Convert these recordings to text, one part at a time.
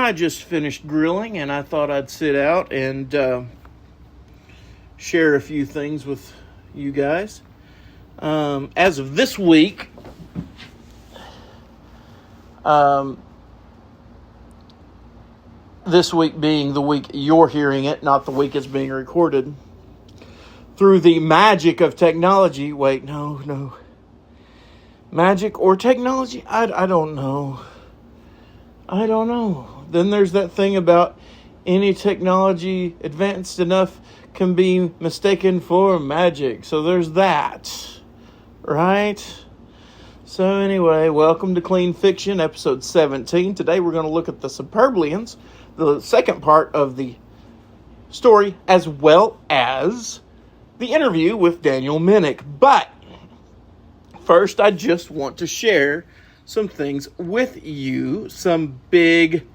I just finished grilling, and I thought I'd sit out and share a few things with you guys. As of this week, this week being the week you're hearing it, not the week it's being recorded, through the magic of technology. Wait, no. Magic or technology? I don't know. Then there's that thing about any technology advanced enough can be mistaken for magic. So there's that, right? So anyway, welcome to Clean Fiction, episode 17. Today we're going to look at the Superblians, the second part of the story, as well as the interview with Daniel Mynyk. But first, I just want to share some things with you, some big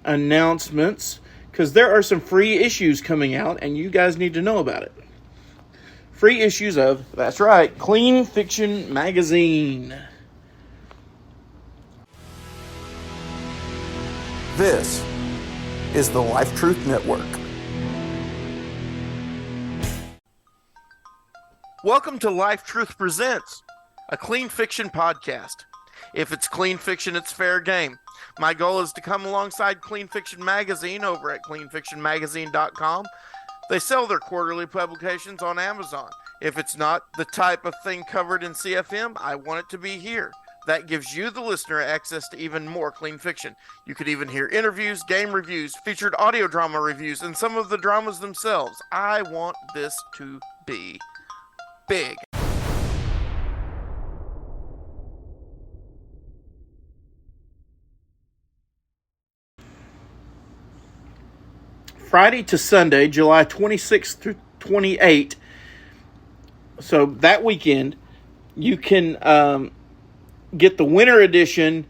announcements, because there are some free issues coming out, and you guys need to know about it. Free issues of, that's right, Clean Fiction magazine. This is the Life Truth Network. Welcome to Life Truth Presents, a clean fiction podcast. If it's clean fiction, it's fair game. My goal is to come alongside Clean Fiction Magazine over at cleanfictionmagazine.com. They sell their quarterly publications on Amazon. If it's not the type of thing covered in CFM, I want it to be here. That gives you, the listener, access to even more clean fiction. You could even hear interviews, game reviews, featured audio drama reviews, and some of the dramas themselves. I want this to be big. Friday to Sunday, July 26th through 28th, so that weekend, you can get the winter edition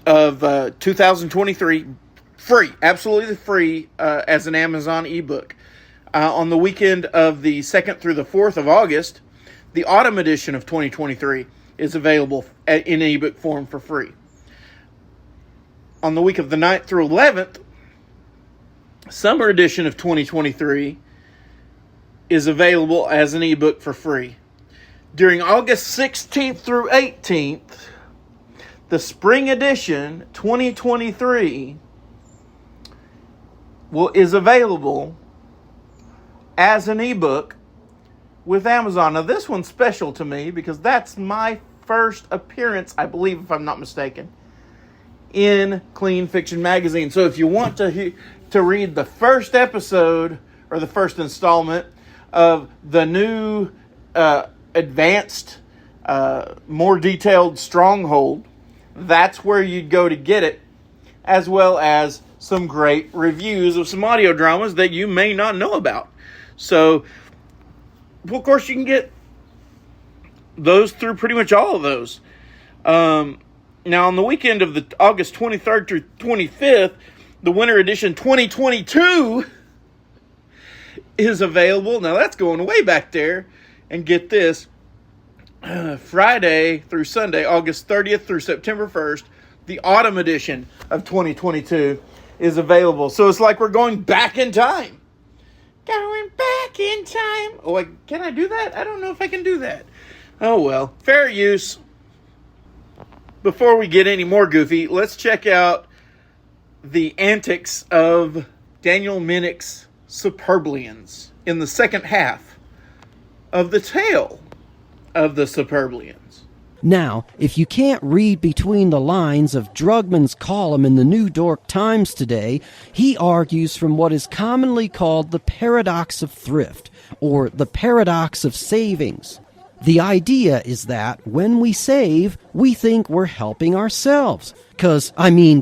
of 2023 free, absolutely free, as an Amazon ebook. On the weekend of the 2nd through the 4th of August, the autumn edition of 2023 is available in ebook form for free. On the week of the 9th through 11th, summer edition of 2023 is available as an ebook for free. During August 16th through 18th, the spring edition 2023 is available as an ebook with Amazon. Now, this one's special to me because that's my first appearance, I believe, if I'm not mistaken, in Clean Fiction magazine. So if you want to read the first episode or the first installment of the new advanced, more detailed Stronghold, that's where you'd go to get it, as well as some great reviews of some audio dramas that you may not know about. So, well, of course, you can get those through pretty much all of those. Now, on the weekend of the August 23rd through 25th, the winter edition 2022 is available. Now, that's going way back there. And get this, Friday through Sunday, August 30th through September 1st, the autumn edition of 2022 is available. So it's like we're going back in time. Going back in time. Oh, can I do that? I don't know if I can do that. Oh, well. Fair use. Before we get any more goofy, let's check out the antics of Daniel Mynyk's Superblians in the second half of the tale of the Superblians. Now, if you can't read between the lines of Drugman's column in the New York Times today, he argues from what is commonly called the paradox of thrift, or the paradox of savings. The idea is that when we save, we think we're helping ourselves. 'Cause,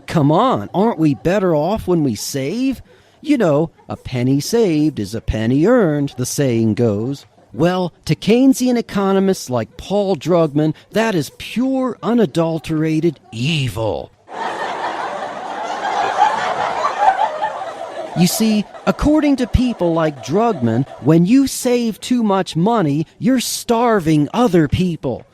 come on, aren't we better off when we save? You know, a penny saved is a penny earned, the saying goes. Well, to Keynesian economists like Paul Drugman, that is pure, unadulterated evil. You see, according to people like Drugman, when you save too much money, you're starving other people.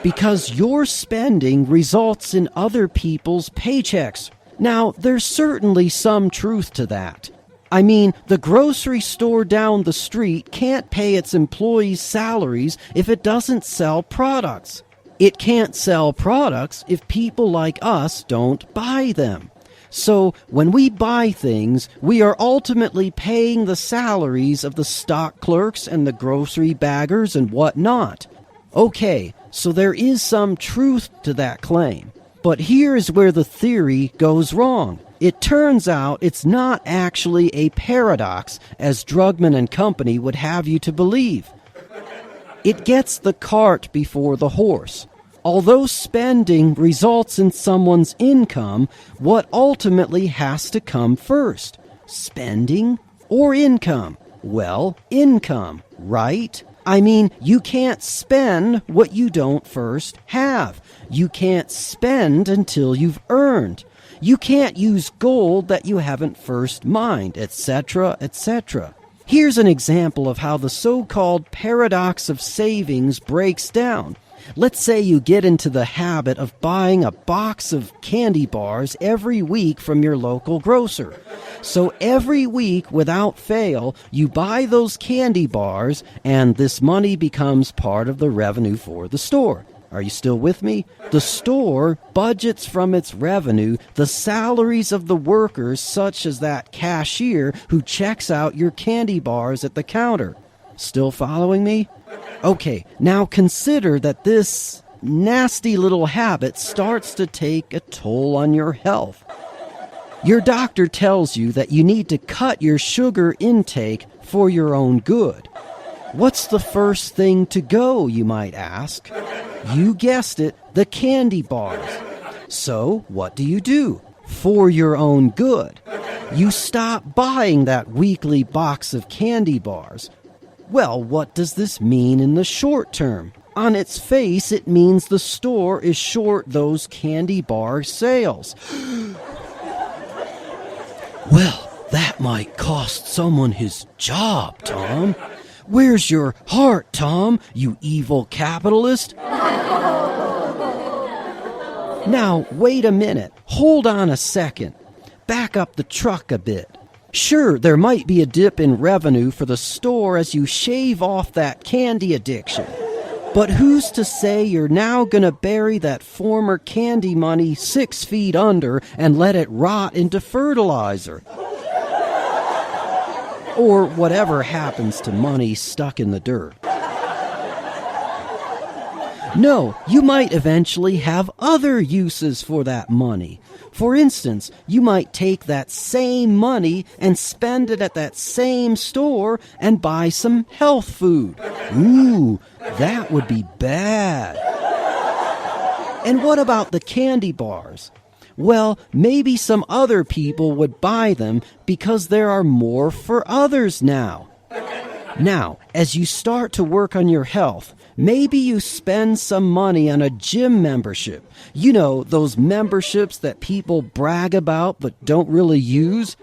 Because your spending results in other people's paychecks. Now, there's certainly some truth to that. I mean, the grocery store down the street can't pay its employees' salaries if it doesn't sell products. It can't sell products if people like us don't buy them. So, when we buy things, we are ultimately paying the salaries of the stock clerks and the grocery baggers and whatnot. Okay, so there is some truth to that claim. But here is where the theory goes wrong. It turns out it's not actually a paradox, as Drugman and Company would have you to believe. It gets the cart before the horse. Although spending results in someone's income, what ultimately has to come first? Spending or income? Well, income, right? I mean, you can't spend what you don't first have. You can't spend until you've earned. You can't use gold that you haven't first mined, etc., etc. Here's an example of how the so-called paradox of savings breaks down. Let's say you get into the habit of buying a box of candy bars every week from your local grocer. So every week, without fail, you buy those candy bars, and this money becomes part of the revenue for the store. Are you still with me? The store budgets from its revenue the salaries of the workers, such as that cashier who checks out your candy bars at the counter. Still following me? Okay, now consider that this nasty little habit starts to take a toll on your health. Your doctor tells you that you need to cut your sugar intake for your own good. What's the first thing to go, you might ask? You guessed it, the candy bars. So, what do? For your own good. You stop buying that weekly box of candy bars. Well, what does this mean in the short term? On its face, it means the store is short those candy bar sales. Well, that might cost someone his job, Tom. Where's your heart, Tom, you evil capitalist? Now, wait a minute. Hold on a second. Back up the truck a bit. Sure, there might be a dip in revenue for the store as you shave off that candy addiction. But who's to say you're now going to bury that former candy money 6 feet under and let it rot into fertilizer? Or whatever happens to money stuck in the dirt. No, you might eventually have other uses for that money. For instance, you might take that same money and spend it at that same store and buy some health food. Ooh, that would be bad. And what about the candy bars? Well, maybe some other people would buy them because there are more for others now. Now, as you start to work on your health, maybe you spend some money on a gym membership. You know, those memberships that people brag about but don't really use.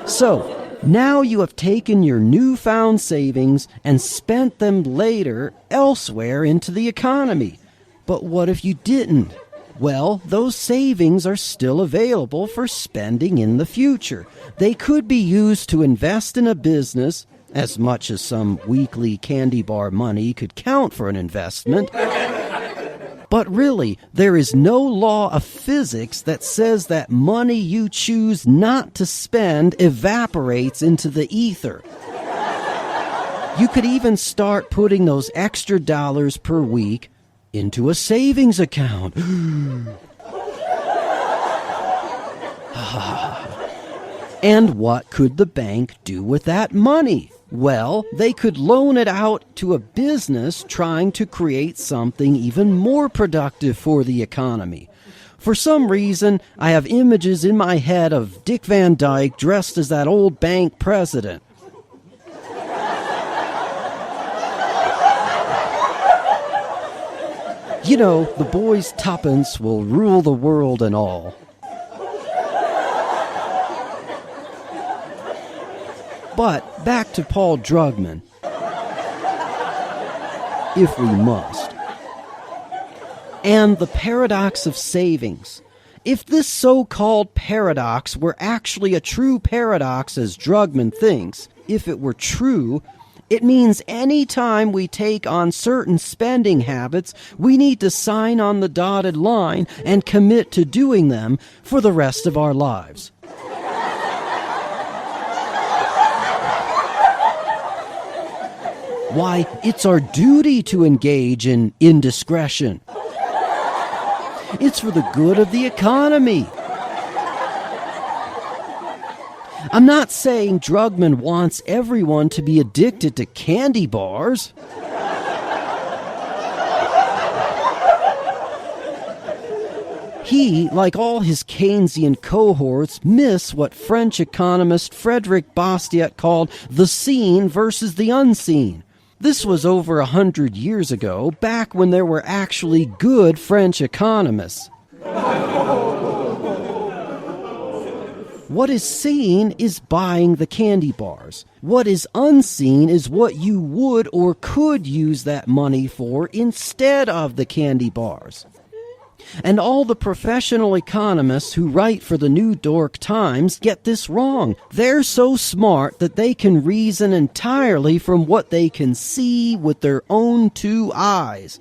So, now you have taken your newfound savings and spent them later elsewhere into the economy. But what if you didn't? Well, those savings are still available for spending in the future. They could be used to invest in a business, as much as some weekly candy bar money could count for an investment. But really, there is no law of physics that says that money you choose not to spend evaporates into the ether. You could even start putting those extra dollars per week into a savings account. And what could the bank do with that money? Well, they could loan it out to a business trying to create something even more productive for the economy. For some reason, I have images in my head of Dick Van Dyke dressed as that old bank president. You know, the boy's tuppence will rule the world and all. But back to Paul Drugman, if we must. And the paradox of savings. If this so-called paradox were actually a true paradox as Drugman thinks, if it were true, it means any time we take on certain spending habits, we need to sign on the dotted line and commit to doing them for the rest of our lives. Why, it's our duty to engage in indiscretion. It's for the good of the economy. I'm not saying Drugman wants everyone to be addicted to candy bars. He, like all his Keynesian cohorts, miss what French economist Frédéric Bastiat called the seen versus the unseen. This was over 100 years ago, back when there were actually good French economists. What is seen is buying the candy bars. What is unseen is what you would or could use that money for instead of the candy bars. And all the professional economists who write for the New York Times get this wrong. They're so smart that they can reason entirely from what they can see with their own two eyes.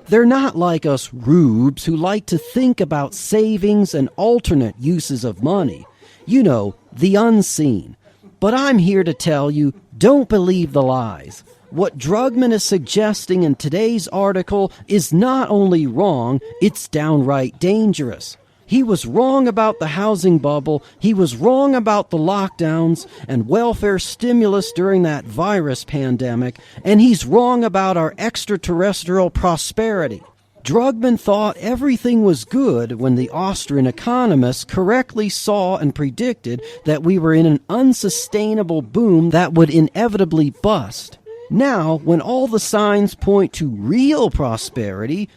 They're not like us rubes who like to think about savings and alternate uses of money. You know, the unseen. But I'm here to tell you, don't believe the lies. What Drugman is suggesting in today's article is not only wrong, it's downright dangerous. He was wrong about the housing bubble, he was wrong about the lockdowns and welfare stimulus during that virus pandemic, and he's wrong about our extraterrestrial prosperity. Drugman thought everything was good when the Austrian economists correctly saw and predicted that we were in an unsustainable boom that would inevitably bust. Now, when all the signs point to real prosperity,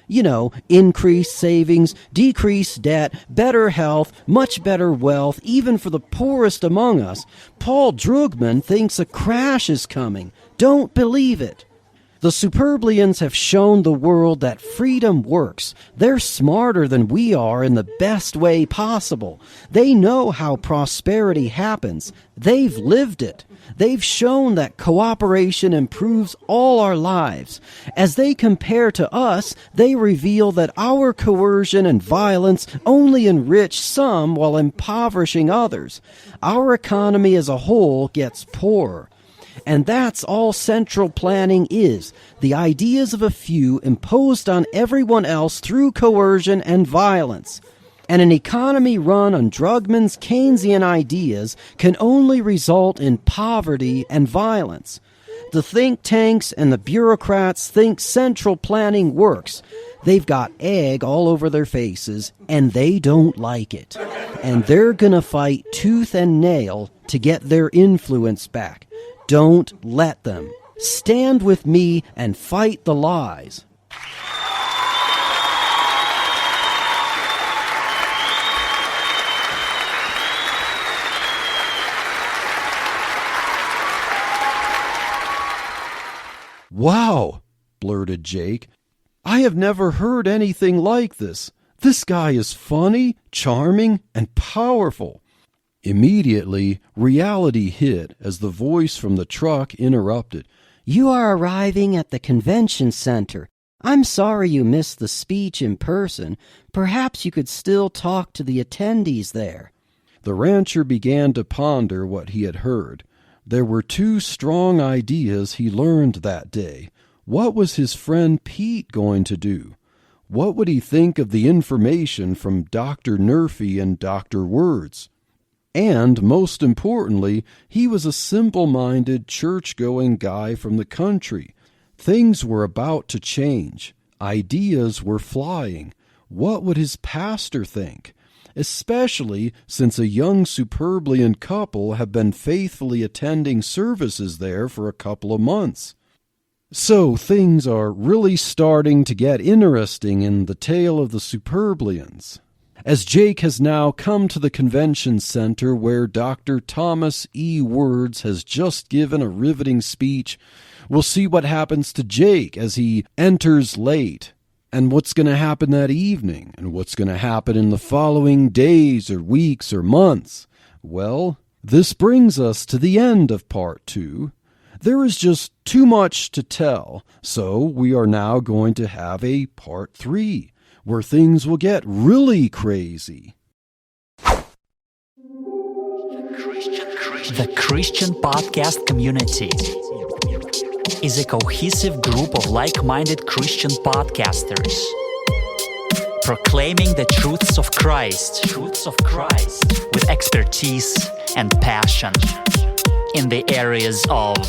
increased savings, decreased debt, better health, much better wealth, even for the poorest among us, Paul Drugman thinks a crash is coming. Don't believe it. The Superblians have shown the world that freedom works. They're smarter than we are in the best way possible. They know how prosperity happens. They've lived it. They've shown that cooperation improves all our lives. As they compare to us, they reveal that our coercion and violence only enrich some while impoverishing others. Our economy as a whole gets poorer. And that's all central planning is, the ideas of a few imposed on everyone else through coercion and violence. And an economy run on Drugman's Keynesian ideas can only result in poverty and violence. The think tanks and the bureaucrats think central planning works. They've got egg all over their faces, and they don't like it. And they're gonna fight tooth and nail to get their influence back. Don't let them. Stand with me and fight the lies. "Wow," blurted Jake. "I have never heard anything like this. This guy is funny, charming, and powerful." Immediately, reality hit as the voice from the truck interrupted. You are arriving at the convention center. I'm sorry you missed the speech in person. Perhaps you could still talk to the attendees there. The rancher began to ponder what he had heard. There were two strong ideas he learned that day. What was his friend Pete going to do? What would he think of the information from Dr. Nerfy and Dr. Words? And, most importantly, he was a simple-minded, church-going guy from the country. Things were about to change. Ideas were flying. What would his pastor think? Especially since a young Superblian couple have been faithfully attending services there for a couple of months. So things are really starting to get interesting in the tale of the Superblians. As Jake has now come to the convention center where Dr. Thomas E. Words has just given a riveting speech, we'll see what happens to Jake as he enters late. And what's going to happen that evening? And what's going to happen in the following days or weeks or months? Well, this brings us to the end of part 2. There is just too much to tell, so we are now going to have a part 3, where things will get really crazy. The Christian podcast community is a cohesive group of like-minded Christian podcasters proclaiming the truths of Christ with expertise and passion in the areas of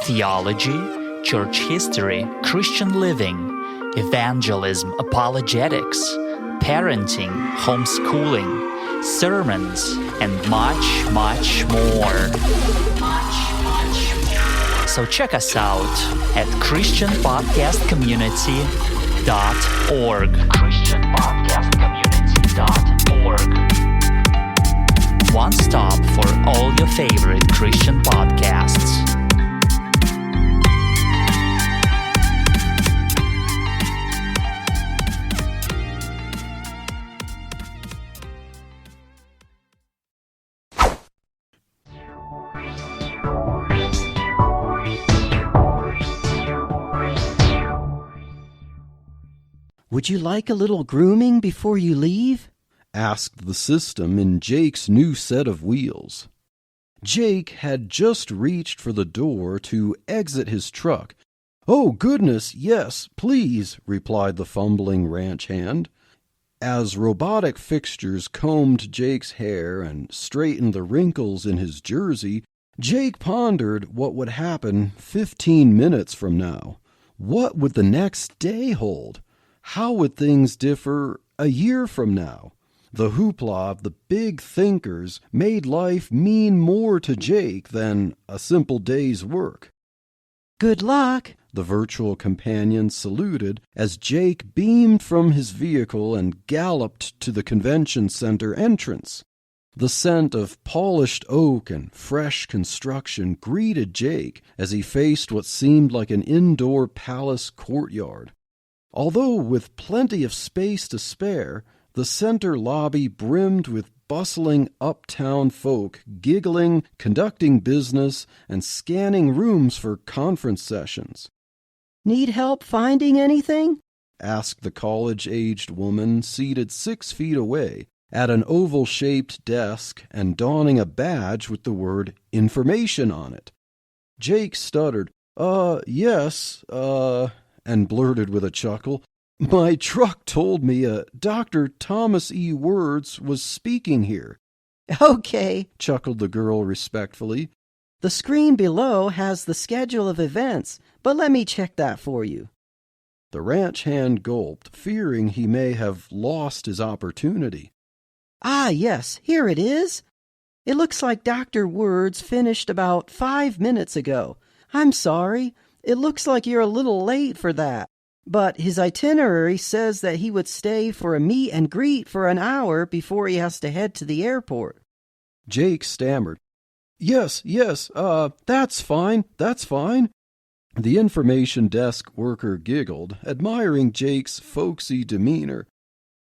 theology, church history, Christian living, evangelism, apologetics, parenting, homeschooling, sermons, and much, much more. So check us out at christianpodcastcommunity.org. christianpodcastcommunity.org. One stop for all your favorite Christian podcasts. Would you like a little grooming before you leave? Asked the system in Jake's new set of wheels. Jake had just reached for the door to exit his truck. "Oh, goodness, yes, please," replied the fumbling ranch hand. As robotic fixtures combed Jake's hair and straightened the wrinkles in his jersey, Jake pondered what would happen 15 minutes from now. What would the next day hold? How would things differ a year from now? The hoopla of the big thinkers made life mean more to Jake than a simple day's work. Good luck, the virtual companion saluted as Jake beamed from his vehicle and galloped to the convention center entrance. The scent of polished oak and fresh construction greeted Jake as he faced what seemed like an indoor palace courtyard. Although with plenty of space to spare, the center lobby brimmed with bustling uptown folk giggling, conducting business, and scanning rooms for conference sessions. Need help finding anything? Asked the college-aged woman seated 6 feet away at an oval-shaped desk and donning a badge with the word information on it. Jake stuttered, yes, and blurted with a chuckle, "My truck told me Dr. Thomas E. Words was speaking here." Okay, chuckled the girl respectfully. The screen below has the schedule of events, but let me check that for you. The ranch hand gulped, fearing he may have lost his opportunity. Ah, yes, here it is. It looks like Dr. Words finished about 5 minutes ago. I'm sorry. It looks like you're a little late for that. But his itinerary says that he would stay for a meet and greet for an hour before he has to head to the airport. Jake stammered, Yes, that's fine. The information desk worker giggled, admiring Jake's folksy demeanor.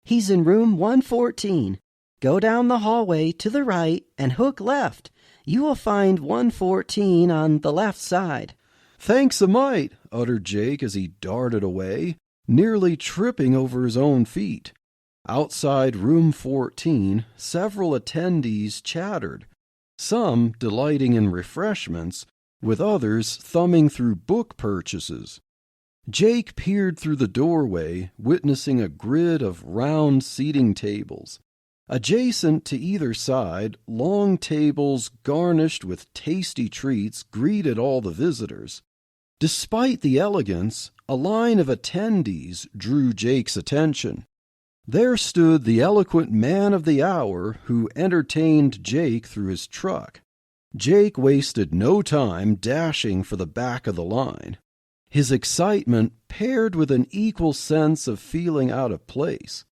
He's in room 114. Go down the hallway to the right and hook left. You will find 114 on the left side. Thanks a mite, uttered Jake as he darted away, nearly tripping over his own feet. Outside room 14, several attendees chattered, some delighting in refreshments, with others thumbing through book purchases. Jake peered through the doorway, witnessing a grid of round seating tables. Adjacent to either side, long tables garnished with tasty treats greeted all the visitors. Despite the elegance, a line of attendees drew Jake's attention. There stood the eloquent man of the hour who entertained Jake through his truck. Jake wasted no time dashing for the back of the line. His excitement paired with an equal sense of feeling out of place.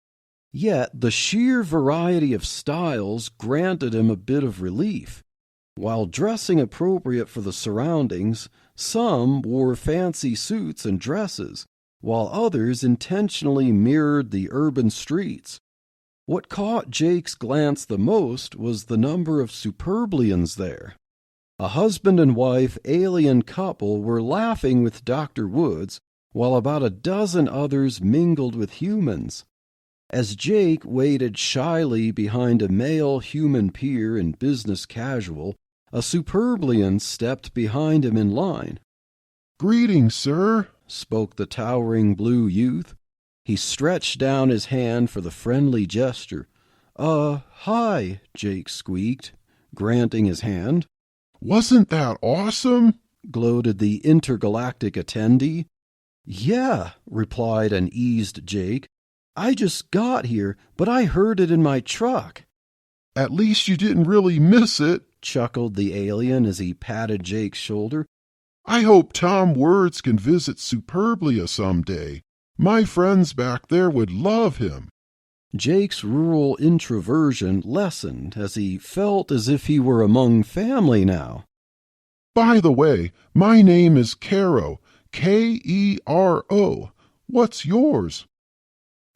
Yet the sheer variety of styles granted him a bit of relief. While dressing appropriate for the surroundings, some wore fancy suits and dresses, while others intentionally mirrored the urban streets. What caught Jake's glance the most was the number of Superblians there. A husband and wife alien couple were laughing with Dr. Woods, while about a dozen others mingled with humans. As Jake waited shyly behind a male human peer in business casual, a Superblian stepped behind him in line. "Greetings, sir," spoke the towering blue youth. He stretched down his hand for the friendly gesture. Hi," Jake squeaked, granting his hand. "Wasn't that awesome?" gloated the intergalactic attendee. "Yeah," replied an eased Jake. "I just got here, but I heard it in my truck." "At least you didn't really miss it," chuckled the alien as he patted Jake's shoulder. "I hope Tom Words can visit Superblia someday. My friends back there would love him." Jake's rural introversion lessened as he felt as if he were among family now. "By the way, my name is Kero, Kero. What's yours?"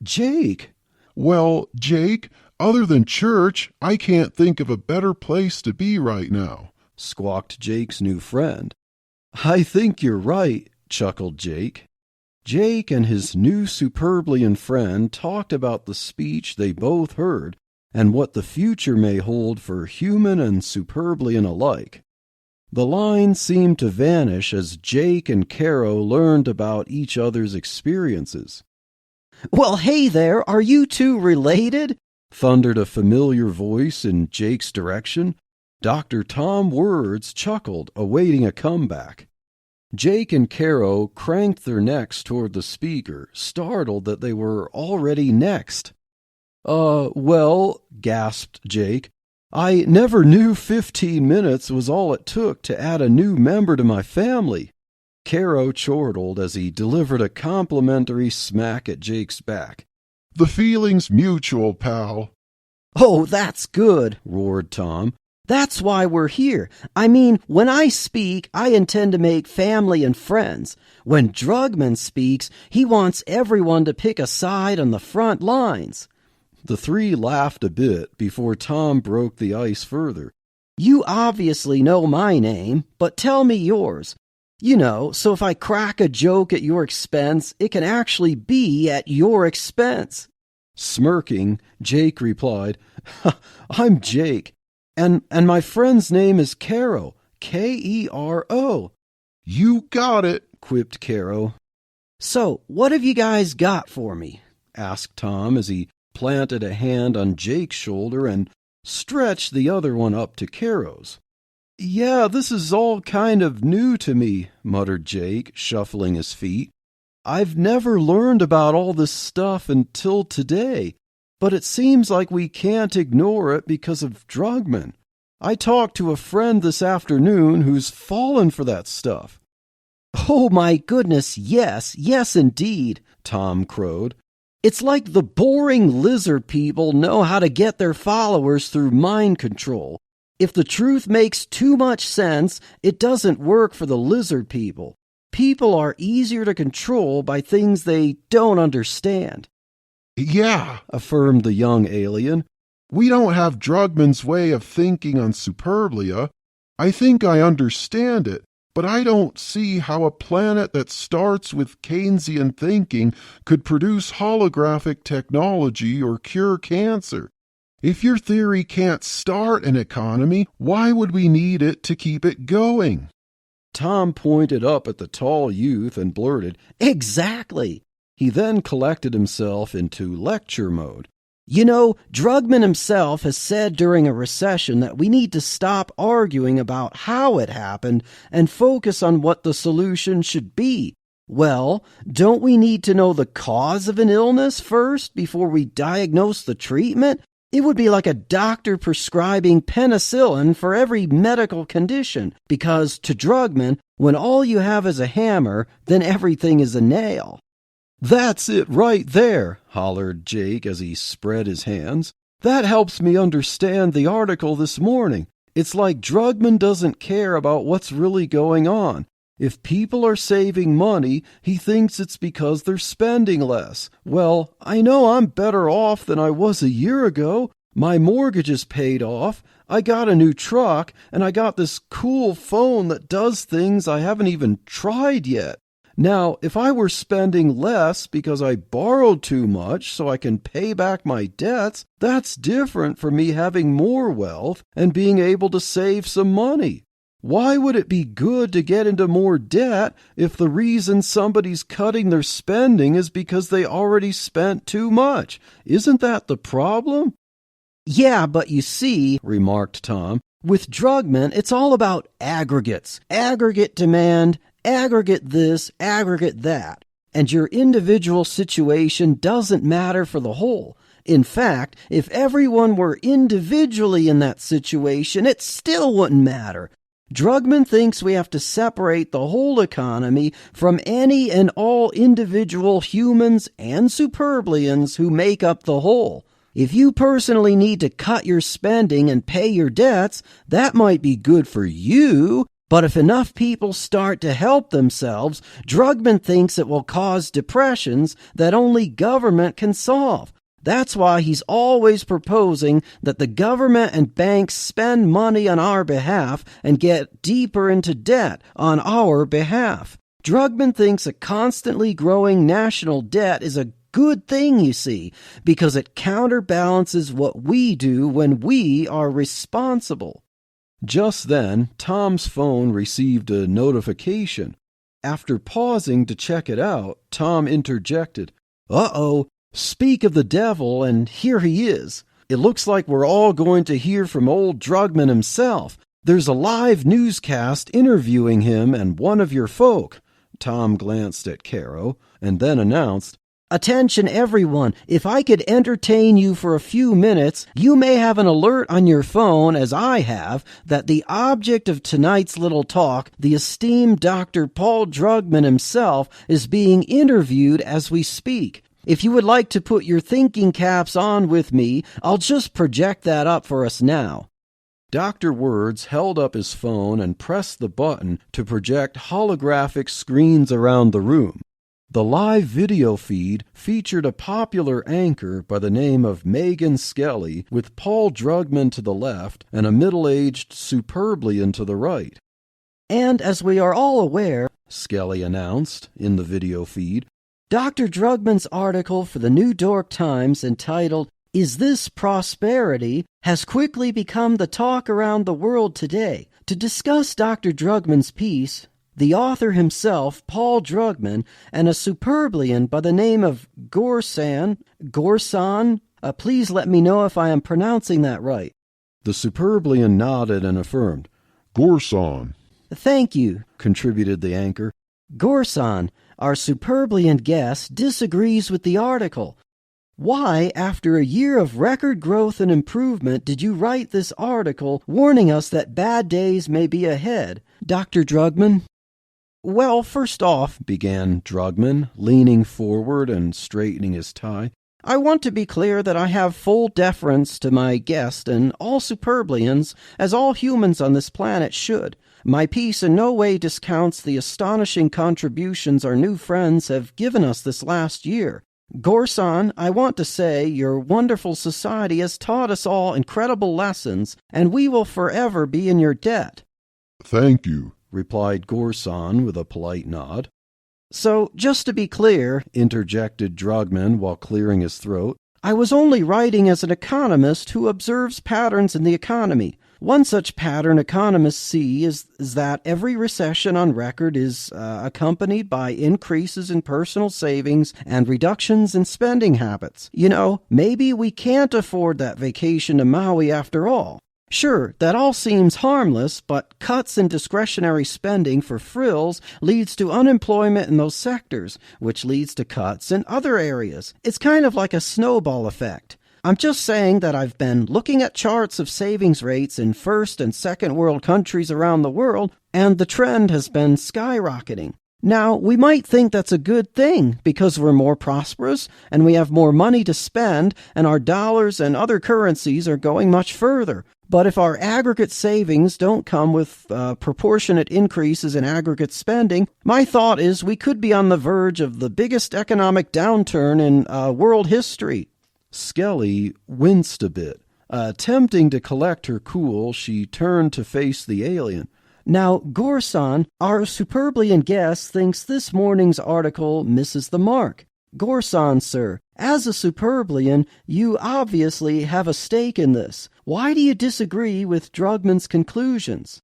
"Jake." "Well, Jake, other than church, I can't think of a better place to be right now," squawked Jake's new friend. "I think you're right," chuckled Jake. Jake and his new Superblian friend talked about the speech they both heard and what the future may hold for human and Superblian alike. The line seemed to vanish as Jake and Caro learned about each other's experiences. "Well, hey there, are you two related?" thundered a familiar voice in Jake's direction. Dr. Tom Words chuckled, awaiting a comeback. Jake and Caro cranked their necks toward the speaker, startled that they were already next. Well, gasped Jake, "I never knew 15 minutes was all it took to add a new member to my family." Caro chortled as he delivered a complimentary smack at Jake's back. "The feeling's mutual, pal." "Oh, that's good," roared Tom. "That's why we're here. I mean, when I speak, I intend to make family and friends. When Drugman speaks, he wants everyone to pick a side on the front lines." The three laughed a bit before Tom broke the ice further. "You obviously know my name, but tell me yours. You know, so if I crack a joke at your expense, it can actually be at your expense." Smirking, Jake replied, "I'm Jake. And my friend's name is Caro, Kero. "You got it," quipped Caro. "So, what have you guys got for me?" asked Tom as he planted a hand on Jake's shoulder and stretched the other one up to Caro's. "Yeah, this is all kind of new to me," muttered Jake, shuffling his feet. "I've never learned about all this stuff until today. But it seems like we can't ignore it because of Drugman. I talked to a friend this afternoon who's fallen for that stuff." "Oh my goodness, yes indeed," Tom crowed. "It's like the boring lizard people know how to get their followers through mind control. If the truth makes too much sense, it doesn't work for the lizard people. People are easier to control by things they don't understand." "Yeah," affirmed the young alien. "We don't have Drugman's way of thinking on Superblia. I think I understand it, but I don't see how a planet that starts with Keynesian thinking could produce holographic technology or cure cancer. If your theory can't start an economy, why would we need it to keep it going?" Tom pointed up at the tall youth and blurted, "Exactly." He then collected himself into lecture mode. "You know, Drugman himself has said during a recession that we need to stop arguing about how it happened and focus on what the solution should be. Well, don't we need to know the cause of an illness first before we diagnose the treatment? It would be like a doctor prescribing penicillin for every medical condition, because to Drugman, when all you have is a hammer, then everything is a nail." "That's it right there," hollered Jake as he spread his hands. "That helps me understand the article this morning. It's like Drugman doesn't care about what's really going on. If people are saving money, he thinks it's because they're spending less. Well, I know I'm better off than I was a year ago. My mortgage is paid off. I got a new truck, and I got this cool phone that does things I haven't even tried yet. Now, if I were spending less because I borrowed too much so I can pay back my debts, that's different from me having more wealth and being able to save some money. Why would it be good to get into more debt if the reason somebody's cutting their spending is because they already spent too much? Isn't that the problem? Yeah, but you see, remarked Tom, with Drugman, it's all about aggregates. Aggregate demand, aggregate this, aggregate that. And your individual situation doesn't matter for the whole. In fact, if everyone were individually in that situation, it still wouldn't matter. Drugman thinks we have to separate the whole economy from any and all individual humans and Superblians who make up the whole. If you personally need to cut your spending and pay your debts, that might be good for you, but if enough people start to help themselves, Drugman thinks it will cause depressions that only government can solve. That's why he's always proposing that the government and banks spend money on our behalf and get deeper into debt on our behalf. Drugman thinks a constantly growing national debt is a good thing, you see, because it counterbalances what we do when we are responsible. Just then, Tom's phone received a notification. After pausing to check it out, Tom interjected, "Uh-oh, speak of the devil, and here he is. It looks like we're all going to hear from old Drugman himself. There's a live newscast interviewing him and one of your folk." Tom glanced at Caro and then announced, "Attention everyone, if I could entertain you for a few minutes, you may have an alert on your phone, as I have, that the object of tonight's little talk, the esteemed Dr. Paul Drugman himself, is being interviewed as we speak. If you would like to put your thinking caps on with me, I'll just project that up for us now." Dr. Words held up his phone and pressed the button to project holographic screens around the room. The live video feed featured a popular anchor by the name of Megan Skelly, with Paul Drugman to the left and a middle-aged Superblian to the right. "And as we are all aware," Skelly announced in the video feed, Dr. Drugman's article for the New York Times entitled, "Is This Prosperity?" has quickly become the talk around the world today. To discuss Dr. Drugman's piece, the author himself, Paul Drugman, and a Superblian by the name of Gorsan, please let me know if I am pronouncing that right. The Superblian nodded and affirmed. Gorsan. "Thank you," contributed the anchor. "Gorsan, our Superblian guest, disagrees with the article. Why, after a year of record growth and improvement, did you write this article warning us that bad days may be ahead, Dr. Drugman?" "Well, first off," began Drugman, leaning forward and straightening his tie, "I want to be clear that I have full deference to my guest and all Superblians, as all humans on this planet should. My piece in no way discounts the astonishing contributions our new friends have given us this last year. Gorsan, I want to say your wonderful society has taught us all incredible lessons, and we will forever be in your debt." "Thank you," replied Gorsan with a polite nod. "So, just to be clear," interjected Drugman while clearing his throat, "I was only writing as an economist who observes patterns in the economy. One such pattern economists see is that every recession on record is accompanied by increases in personal savings and reductions in spending habits. You know, maybe we can't afford that vacation to Maui after all. Sure, that all seems harmless, but cuts in discretionary spending for frills leads to unemployment in those sectors, which leads to cuts in other areas. It's kind of like a snowball effect. I'm just saying that I've been looking at charts of savings rates in first and second world countries around the world, and the trend has been skyrocketing. Now, we might think that's a good thing because we're more prosperous and we have more money to spend and our dollars and other currencies are going much further. But if our aggregate savings don't come with proportionate increases in aggregate spending, my thought is we could be on the verge of the biggest economic downturn in world history. Skelly winced a bit. Attempting to collect her cool, she turned to face the alien. Now, Gorson, our Superblian guest, thinks this morning's article misses the mark. Gorson, sir, as a Superblian, you obviously have a stake in this. Why do you disagree with Drugman's conclusions?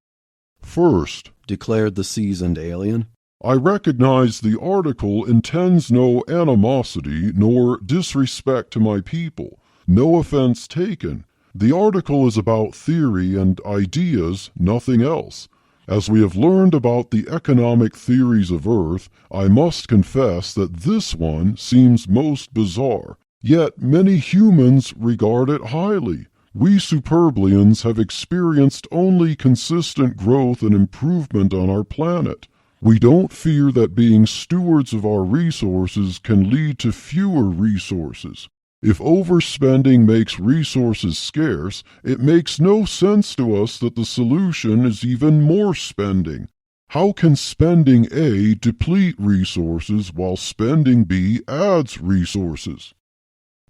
First, Declared the seasoned alien, I recognize the article intends no animosity nor disrespect to my people. No offense taken. The article is about theory and ideas, nothing else. As we have learned about the economic theories of Earth, I must confess that this one seems most bizarre. Yet many humans regard it highly. We Superblians have experienced only consistent growth and improvement on our planet. We don't fear that being stewards of our resources can lead to fewer resources. If overspending makes resources scarce, it makes no sense to us that the solution is even more spending. How can spending A deplete resources while spending B adds resources?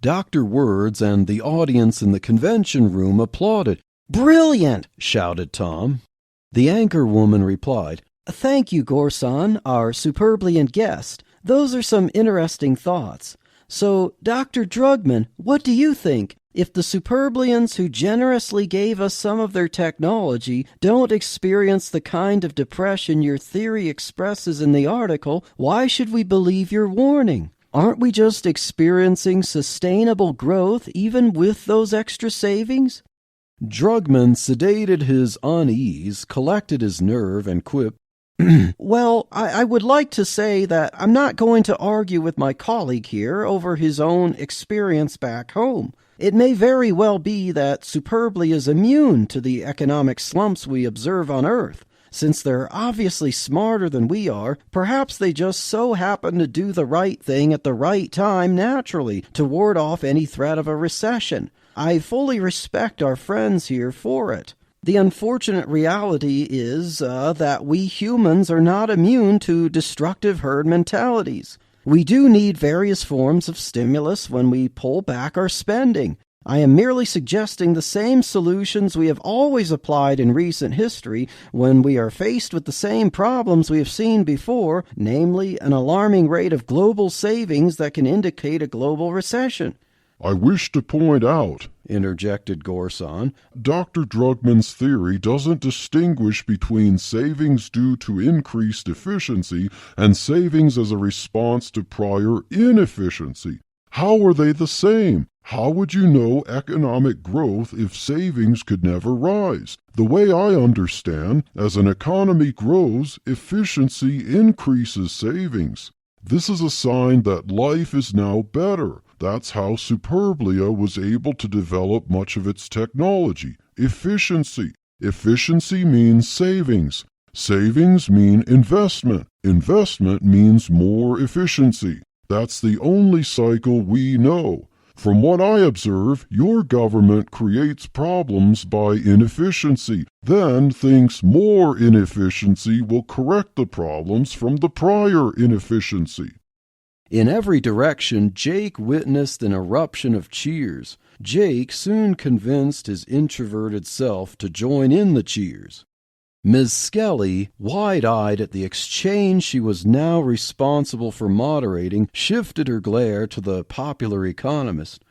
Dr. Words and the audience in the convention room applauded. Brilliant! Shouted Tom. The anchor woman replied, Thank you, Gorson, our Superblian guest. Those are some interesting thoughts. So, Dr. Drugman, what do you think? If the Superblians who generously gave us some of their technology don't experience the kind of depression your theory expresses in the article, why should we believe your warning? Aren't we just experiencing sustainable growth even with those extra savings? Drugman sedated his unease, collected his nerve, and quipped, Well, I would like to say that I'm not going to argue with my colleague here over his own experience back home. It may very well be that Superbly is immune to the economic slumps we observe on Earth. Since they're obviously smarter than we are, perhaps they just so happen to do the right thing at the right time naturally to ward off any threat of a recession. I fully respect our friends here for it. The unfortunate reality is that we humans are not immune to destructive herd mentalities. We do need various forms of stimulus when we pull back our spending. I am merely suggesting the same solutions we have always applied in recent history when we are faced with the same problems we have seen before, namely an alarming rate of global savings that can indicate a global recession. I wish to point out, interjected Gorson, Dr. Drugman's theory doesn't distinguish between savings due to increased efficiency and savings as a response to prior inefficiency. How are they the same? How would you know economic growth if savings could never rise? The way I understand, as an economy grows, efficiency increases savings. This is a sign that life is now better. That's how Superblia was able to develop much of its technology. Efficiency. Efficiency means savings. Savings mean investment. Investment means more efficiency. That's the only cycle we know. From what I observe, your government creates problems by inefficiency, then thinks more inefficiency will correct the problems from the prior inefficiency. In every direction, Jake witnessed an eruption of cheers. Jake soon convinced his introverted self to join in the cheers. Ms. Skelly, wide-eyed at the exchange she was now responsible for moderating, shifted her glare to the popular economist.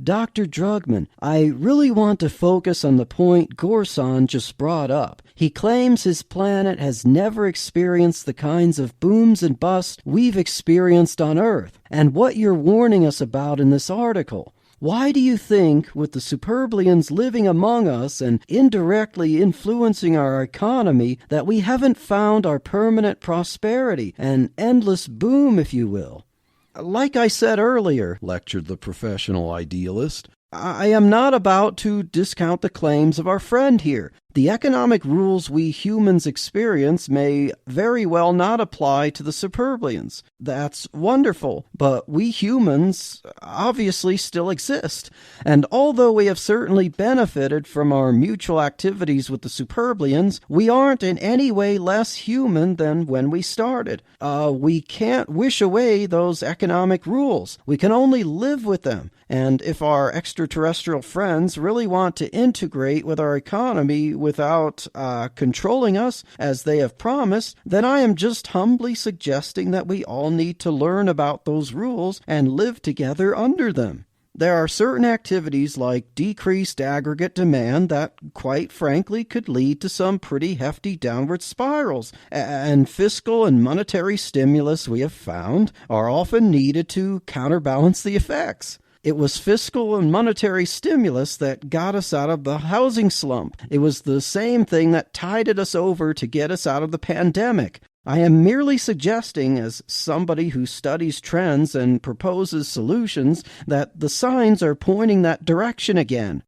Dr. Drugman, I really want to focus on the point Gorson just brought up. He claims his planet has never experienced the kinds of booms and busts we've experienced on Earth, and what you're warning us about in this article. Why do you think, with the Superblians living among us and indirectly influencing our economy, that we haven't found our permanent prosperity, an endless boom, if you will? Like I said earlier, lectured the professional idealist, I am not about to discount the claims of our friend here, The economic rules we humans experience may very well not apply to the Superblians. That's wonderful, but we humans obviously still exist. And although we have certainly benefited from our mutual activities with the Superblians, we aren't in any way less human than when we started. We can't wish away those economic rules. We can only live with them. And if our extraterrestrial friends really want to integrate with our economy without controlling us, as they have promised, then I am just humbly suggesting that we all need to learn about those rules and live together under them. There are certain activities like decreased aggregate demand that, quite frankly, could lead to some pretty hefty downward spirals, and fiscal and monetary stimulus, we have found, are often needed to counterbalance the effects. It was fiscal and monetary stimulus that got us out of the housing slump. It was the same thing that tided us over to get us out of the pandemic. I am merely suggesting, as somebody who studies trends and proposes solutions, that the signs are pointing that direction again.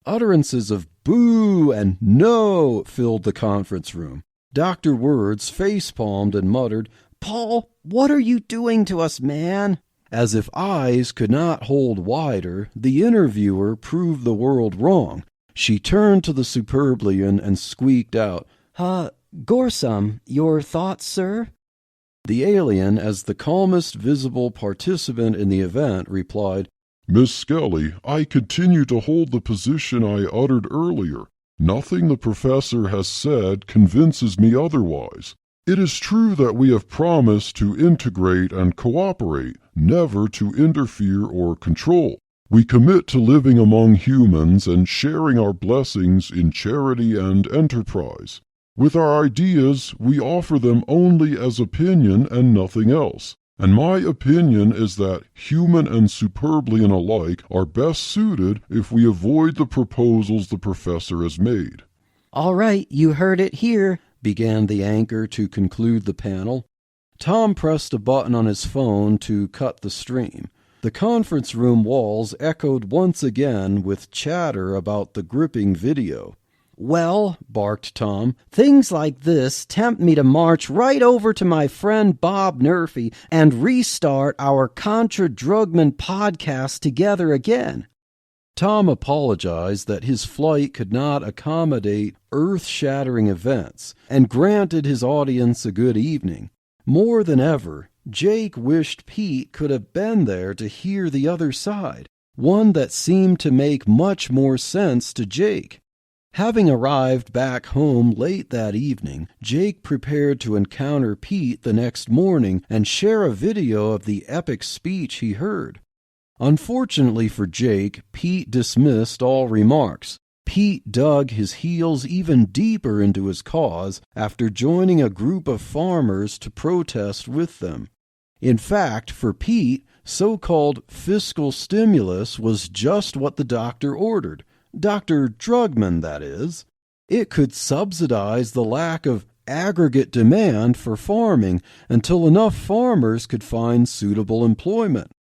Utterances of boo and no filled the conference room. Dr. Words face-palmed and muttered, "Paul, what are you doing to us, man?" As if eyes could not hold wider, the interviewer proved the world wrong. She turned to the Superblian and squeaked out, Gorsum, your thoughts, sir?" The alien, as the calmest visible participant in the event, replied, Miss Skelly, I continue to hold the position I uttered earlier. Nothing the professor has said convinces me otherwise. It is true that we have promised to integrate and cooperate, never to interfere or control. We commit to living among humans and sharing our blessings in charity and enterprise. With our ideas, we offer them only as opinion and nothing else. And my opinion is that human and Superblian alike are best suited if we avoid the proposals the professor has made. "All right, you heard it here," began the anchor to conclude the panel. Tom pressed a button on his phone to cut the stream. The conference room walls echoed once again with chatter about the gripping video. "Well," barked Tom, "things like this tempt me to march right over to my friend Bob Murphy and restart our Contra Drugman podcast together again." Tom apologized that his flight could not accommodate earth-shattering events and granted his audience a good evening. More than ever, Jake wished Pete could have been there to hear the other side, one that seemed to make much more sense to Jake. Having arrived back home late that evening, Jake prepared to encounter Pete the next morning and share a video of the epic speech he heard. Unfortunately for Jake, Pete dismissed all remarks. Pete dug his heels even deeper into his cause after joining a group of farmers to protest with them. In fact, for Pete, so-called fiscal stimulus was just what the doctor ordered. Dr. Drugman, that is. It could subsidize the lack of aggregate demand for farming until enough farmers could find suitable employment.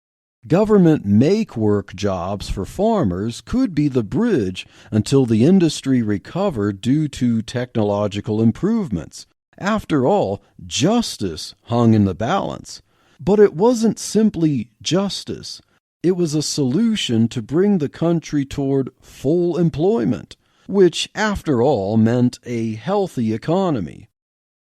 Government make-work jobs for farmers could be the bridge until the industry recovered due to technological improvements. After all, justice hung in the balance. But it wasn't simply justice. It was a solution to bring the country toward full employment, which, after all, meant a healthy economy.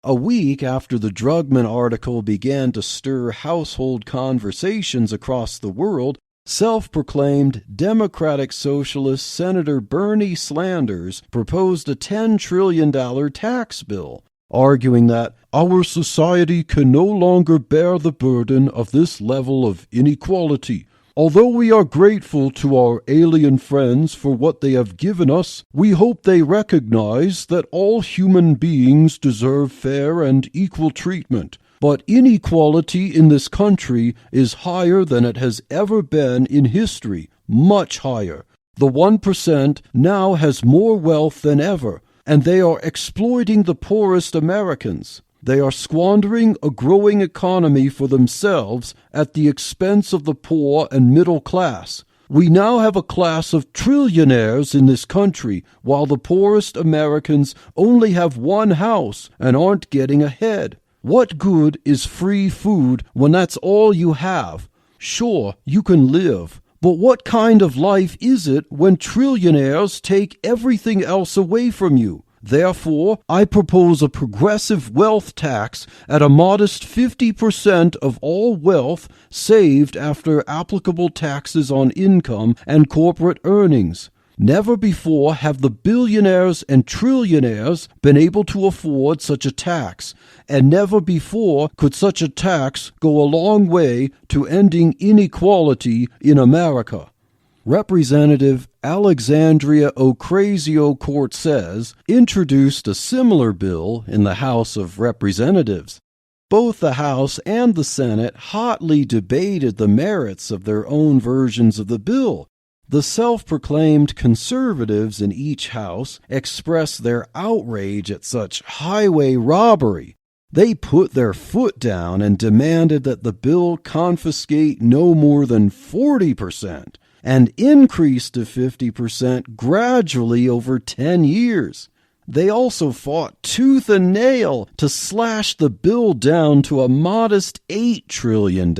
A week after the Drugman article began to stir household conversations across the world, self-proclaimed Democratic Socialist Senator Bernie Sanders proposed a $10 trillion tax bill, arguing that our society can no longer bear the burden of this level of inequality. Although we are grateful to our alien friends for what they have given us, we hope they recognize that all human beings deserve fair and equal treatment. But inequality in this country is higher than it has ever been in history, much higher. The 1% now has more wealth than ever, and they are exploiting the poorest Americans. They are squandering a growing economy for themselves at the expense of the poor and middle class. We now have a class of trillionaires in this country, while the poorest Americans only have one house and aren't getting ahead. What good is free food when that's all you have? Sure, you can live, but what kind of life is it when trillionaires take everything else away from you? Therefore, I propose a progressive wealth tax at a modest 50% of all wealth saved after applicable taxes on income and corporate earnings. Never before have the billionaires and trillionaires been able to afford such a tax, and never before could such a tax go a long way to ending inequality in America. Representative Alexandria Ocasio-Cortez introduced a similar bill in the House of Representatives. Both the House and the Senate hotly debated the merits of their own versions of the bill. The self-proclaimed conservatives in each house expressed their outrage at such highway robbery. They put their foot down and demanded that the bill confiscate no more than 40%. And increased to 50% gradually over 10 years. They also fought tooth and nail to slash the bill down to a modest $8 trillion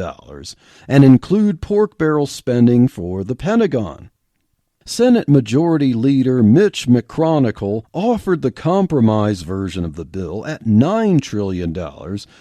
and include pork barrel spending for the Pentagon. Senate Majority Leader Mitch McConnell offered the compromise version of the bill at $9 trillion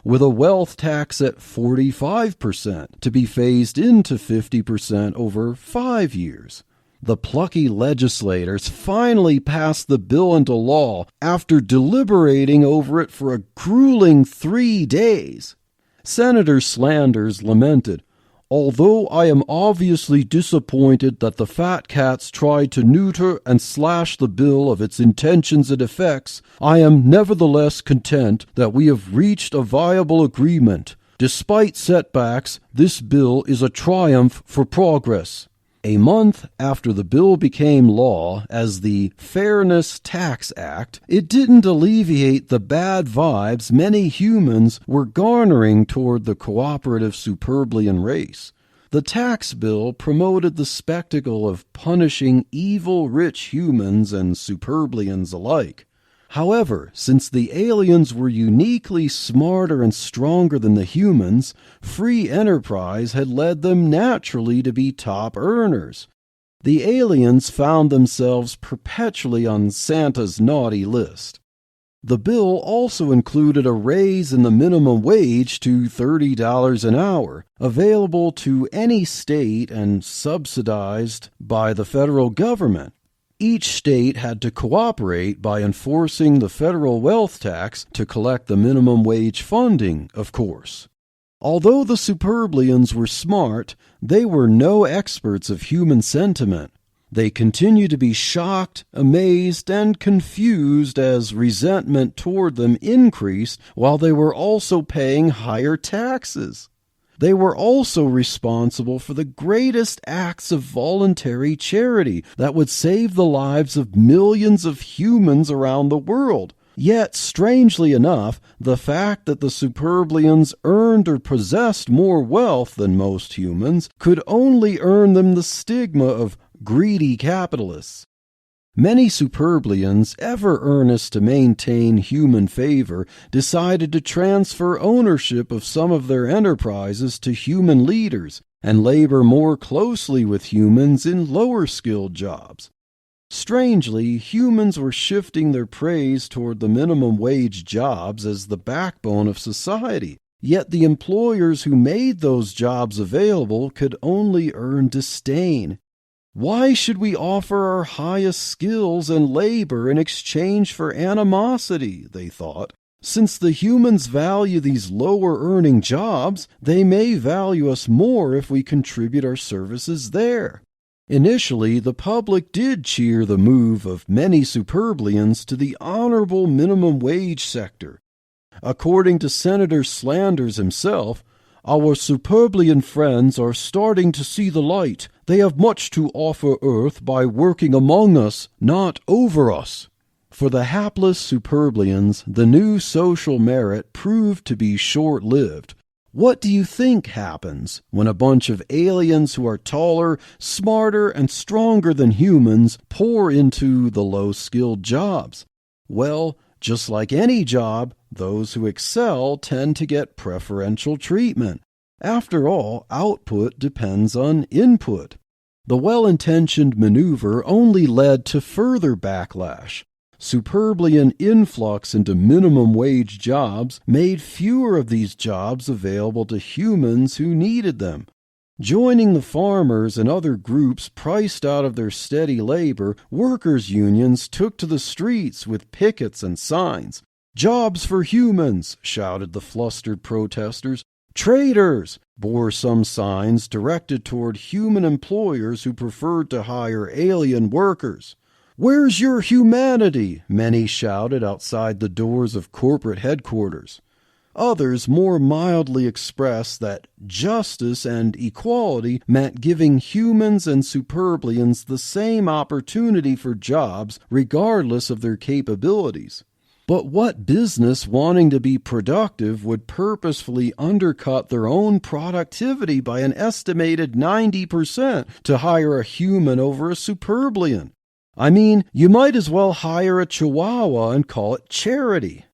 with a wealth tax at 45% to be phased into 50% over 5 years. The plucky legislators finally passed the bill into law after deliberating over it for a grueling 3 days. Senator Sanders lamented, "Although I am obviously disappointed that the fat cats tried to neuter and slash the bill of its intentions and effects, I am nevertheless content that we have reached a viable agreement. Despite setbacks, this bill is a triumph for progress." A month after the bill became law as the Fairness Tax Act, it didn't alleviate the bad vibes many humans were garnering toward the cooperative Superblian race. The tax bill promoted the spectacle of punishing evil rich humans and Superblians alike. However, since the aliens were uniquely smarter and stronger than the humans, free enterprise had led them naturally to be top earners. The aliens found themselves perpetually on Santa's naughty list. The bill also included a raise in the minimum wage to $30 an hour, available to any state and subsidized by the federal government. Each state had to cooperate by enforcing the federal wealth tax to collect the minimum wage funding, of course. Although the Superblians were smart, they were no experts of human sentiment. They continued to be shocked, amazed, and confused as resentment toward them increased while they were also paying higher taxes. They were also responsible for the greatest acts of voluntary charity that would save the lives of millions of humans around the world. Yet, strangely enough, the fact that the Superblians earned or possessed more wealth than most humans could only earn them the stigma of greedy capitalists. Many Superblians, ever earnest to maintain human favor, decided to transfer ownership of some of their enterprises to human leaders and labor more closely with humans in lower-skilled jobs. Strangely, humans were shifting their praise toward the minimum wage jobs as the backbone of society, yet the employers who made those jobs available could only earn disdain. Why should we offer our highest skills and labor in exchange for animosity, they thought. Since the humans value these lower-earning jobs, they may value us more if we contribute our services there. Initially, the public did cheer the move of many Superblians to the honorable minimum wage sector. According to Senator Sanders himself, "Our Superblian friends are starting to see the light. They have much to offer Earth by working among us, not over us." For the hapless Superblians, the new social merit proved to be short-lived. What do you think happens when a bunch of aliens who are taller, smarter, and stronger than humans pour into the low-skilled jobs? Well, just like any job, those who excel tend to get preferential treatment. After all, output depends on input. The well-intentioned maneuver only led to further backlash. Superblian influx into minimum wage jobs made fewer of these jobs available to humans who needed them. Joining the farmers and other groups priced out of their steady labor, workers' unions took to the streets with pickets and signs. "Jobs for humans," shouted the flustered protesters. "Traitors," bore some signs directed toward human employers who preferred to hire alien workers. "Where's your humanity?" many shouted outside the doors of corporate headquarters. Others more mildly expressed that justice and equality meant giving humans and Superblians the same opportunity for jobs regardless of their capabilities. But what business wanting to be productive would purposefully undercut their own productivity by an estimated 90% to hire a human over a Superblian? I mean, you might as well hire a Chihuahua and call it charity.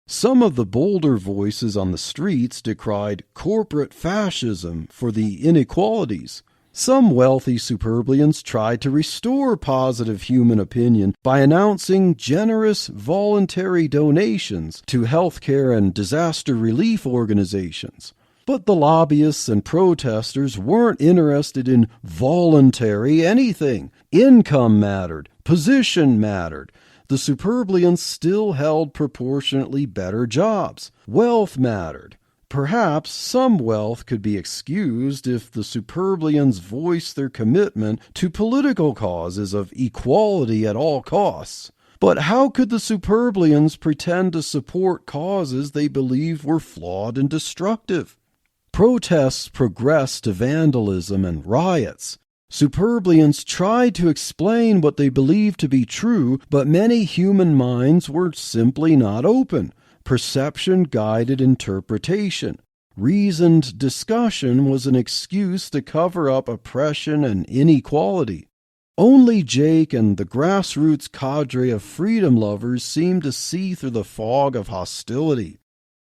Some of the bolder voices on the streets decried corporate fascism for the inequalities. Some wealthy Superblians tried to restore positive human opinion by announcing generous voluntary donations to healthcare and disaster relief organizations. But the lobbyists and protesters weren't interested in voluntary anything. Income mattered. Position mattered. The Superblians still held proportionately better jobs. Wealth mattered. Perhaps some wealth could be excused if the Superblians voiced their commitment to political causes of equality at all costs. But how could the Superblians pretend to support causes they believed were flawed and destructive? Protests progressed to vandalism and riots. Superblians tried to explain what they believed to be true, but many human minds were simply not open. Perception guided interpretation. Reasoned discussion was an excuse to cover up oppression and inequality. Only Jake and the grassroots cadre of freedom lovers seemed to see through the fog of hostility.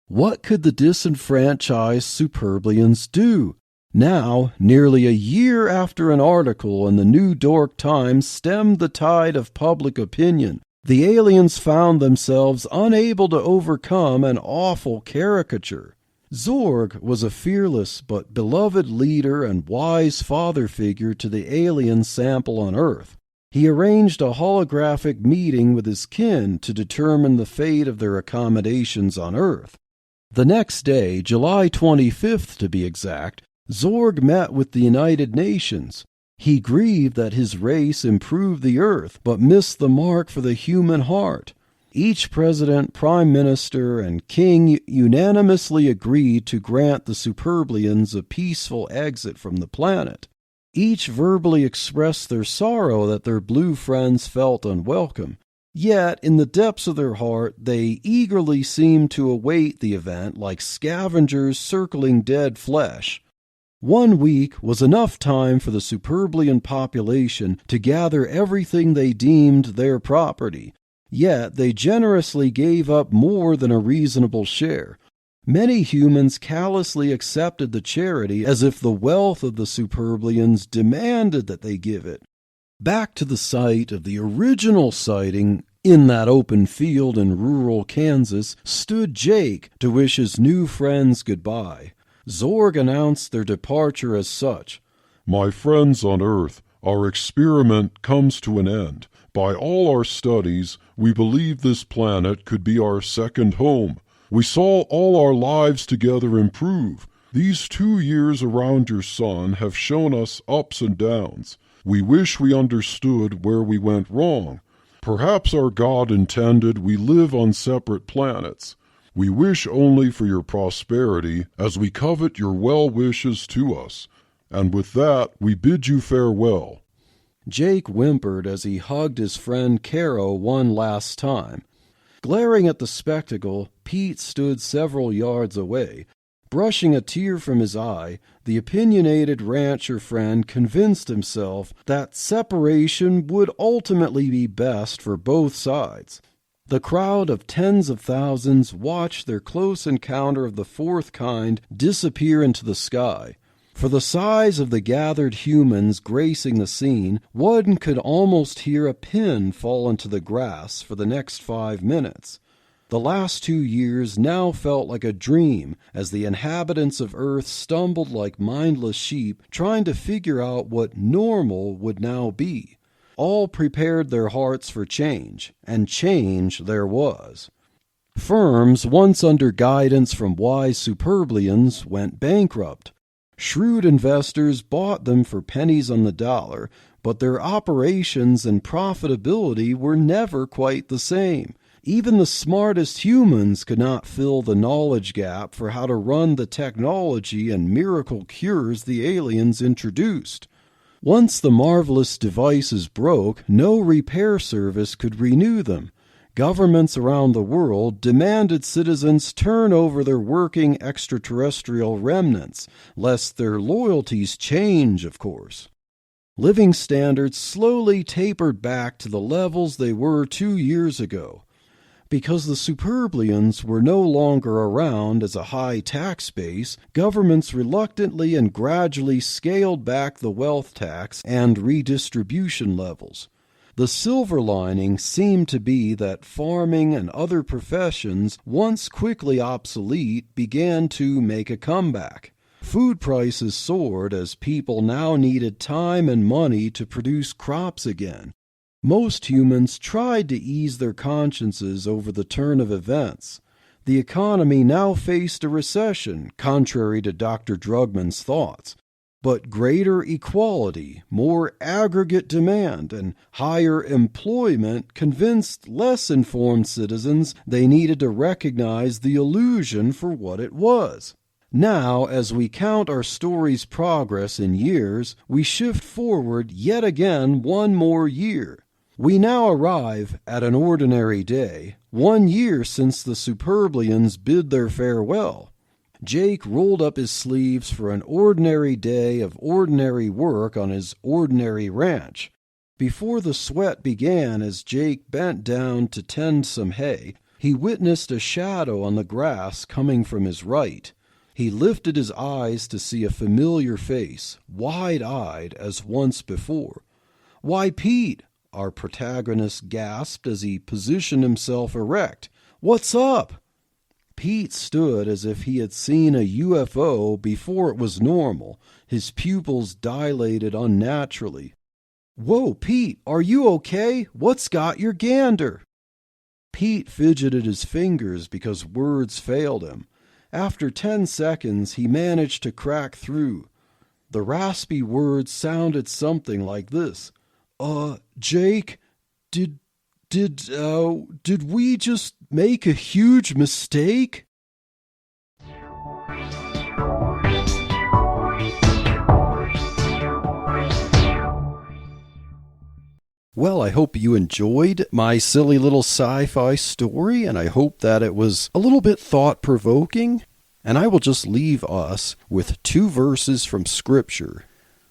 What could the disenfranchised Superblians do? Now, nearly a year after an article in the New York Times stemmed the tide of public opinion, the aliens found themselves unable to overcome an awful caricature. Zorg was a fearless but beloved leader and wise father figure to the alien sample on Earth. He arranged a holographic meeting with his kin to determine the fate of their accommodations on Earth. The next day, July 25th to be exact, Zorg met with the United Nations. He grieved that his race improved the earth, but missed the mark for the human heart. Each president, prime minister, and king unanimously agreed to grant the Superblians a peaceful exit from the planet. Each verbally expressed their sorrow that their blue friends felt unwelcome. Yet, in the depths of their heart, they eagerly seemed to await the event like scavengers circling dead flesh. 1 week was enough time for the Superblian population to gather everything they deemed their property, yet they generously gave up more than a reasonable share. Many humans callously accepted the charity as if the wealth of the Superblians demanded that they give it. Back to the site of the original sighting, in that open field in rural Kansas, stood Jake to wish his new friends goodbye. Zorg announced their departure as such. My friends on Earth, our experiment comes to an end. By all our studies, we believe this planet could be our second home. We saw all our lives together improve. These 2 years around your sun have shown us ups and downs. We wish we understood where we went wrong. Perhaps our God intended we live on separate planets. We wish only for your prosperity as we covet your well wishes to us. And with that, we bid you farewell. Jake whimpered as he hugged his friend Caro one last time. Glaring at the spectacle, Pete stood several yards away. Brushing a tear from his eye, the opinionated rancher friend convinced himself that separation would ultimately be best for both sides. The crowd of tens of thousands watched their close encounter of the fourth kind disappear into the sky. For the size of the gathered humans gracing the scene, one could almost hear a pin fall into the grass for the next 5 minutes. The last 2 years now felt like a dream as the inhabitants of Earth stumbled like mindless sheep trying to figure out what normal would now be. All prepared their hearts for change, and change there was. Firms once under guidance from wise Superblians went bankrupt. Shrewd investors bought them for pennies on the dollar, but their operations and profitability were never quite the same. Even the smartest humans could not fill the knowledge gap for how to run the technology and miracle cures the aliens introduced. Once the marvelous devices broke, no repair service could renew them. Governments around the world demanded citizens turn over their working extraterrestrial remnants, lest their loyalties change, of course. Living standards slowly tapered back to the levels they were 2 years ago. Because the Superblians were no longer around as a high tax base, governments reluctantly and gradually scaled back the wealth tax and redistribution levels. The silver lining seemed to be that farming and other professions, once quickly obsolete, began to make a comeback. Food prices soared as people now needed time and money to produce crops again. Most humans tried to ease their consciences over the turn of events. The economy now faced a recession, contrary to Dr. Drugman's thoughts. But greater equality, more aggregate demand, and higher employment convinced less informed citizens they needed to recognize the illusion for what it was. Now, as we count our story's progress in years, we shift forward yet again 1 more year. We now arrive at an ordinary day, 1 year since the Superblians bid their farewell. Jake rolled up his sleeves for an ordinary day of ordinary work on his ordinary ranch. Before the sweat began as Jake bent down to tend some hay, he witnessed a shadow on the grass coming from his right. He lifted his eyes to see a familiar face, wide-eyed as once before. "Why, Pete!" our protagonist gasped as he positioned himself erect. "What's up?" Pete stood as if he had seen a UFO before it was normal, his pupils dilated unnaturally. "Whoa, Pete, are you okay? What's got your gander?" Pete fidgeted his fingers because words failed him. After 10 seconds, he managed to crack through. The raspy words sounded something like this. Jake, did we just make a huge mistake?" Well, I hope you enjoyed my silly little sci-fi story, and I hope that it was a little bit thought-provoking. And I will just leave us with 2 verses from Scripture.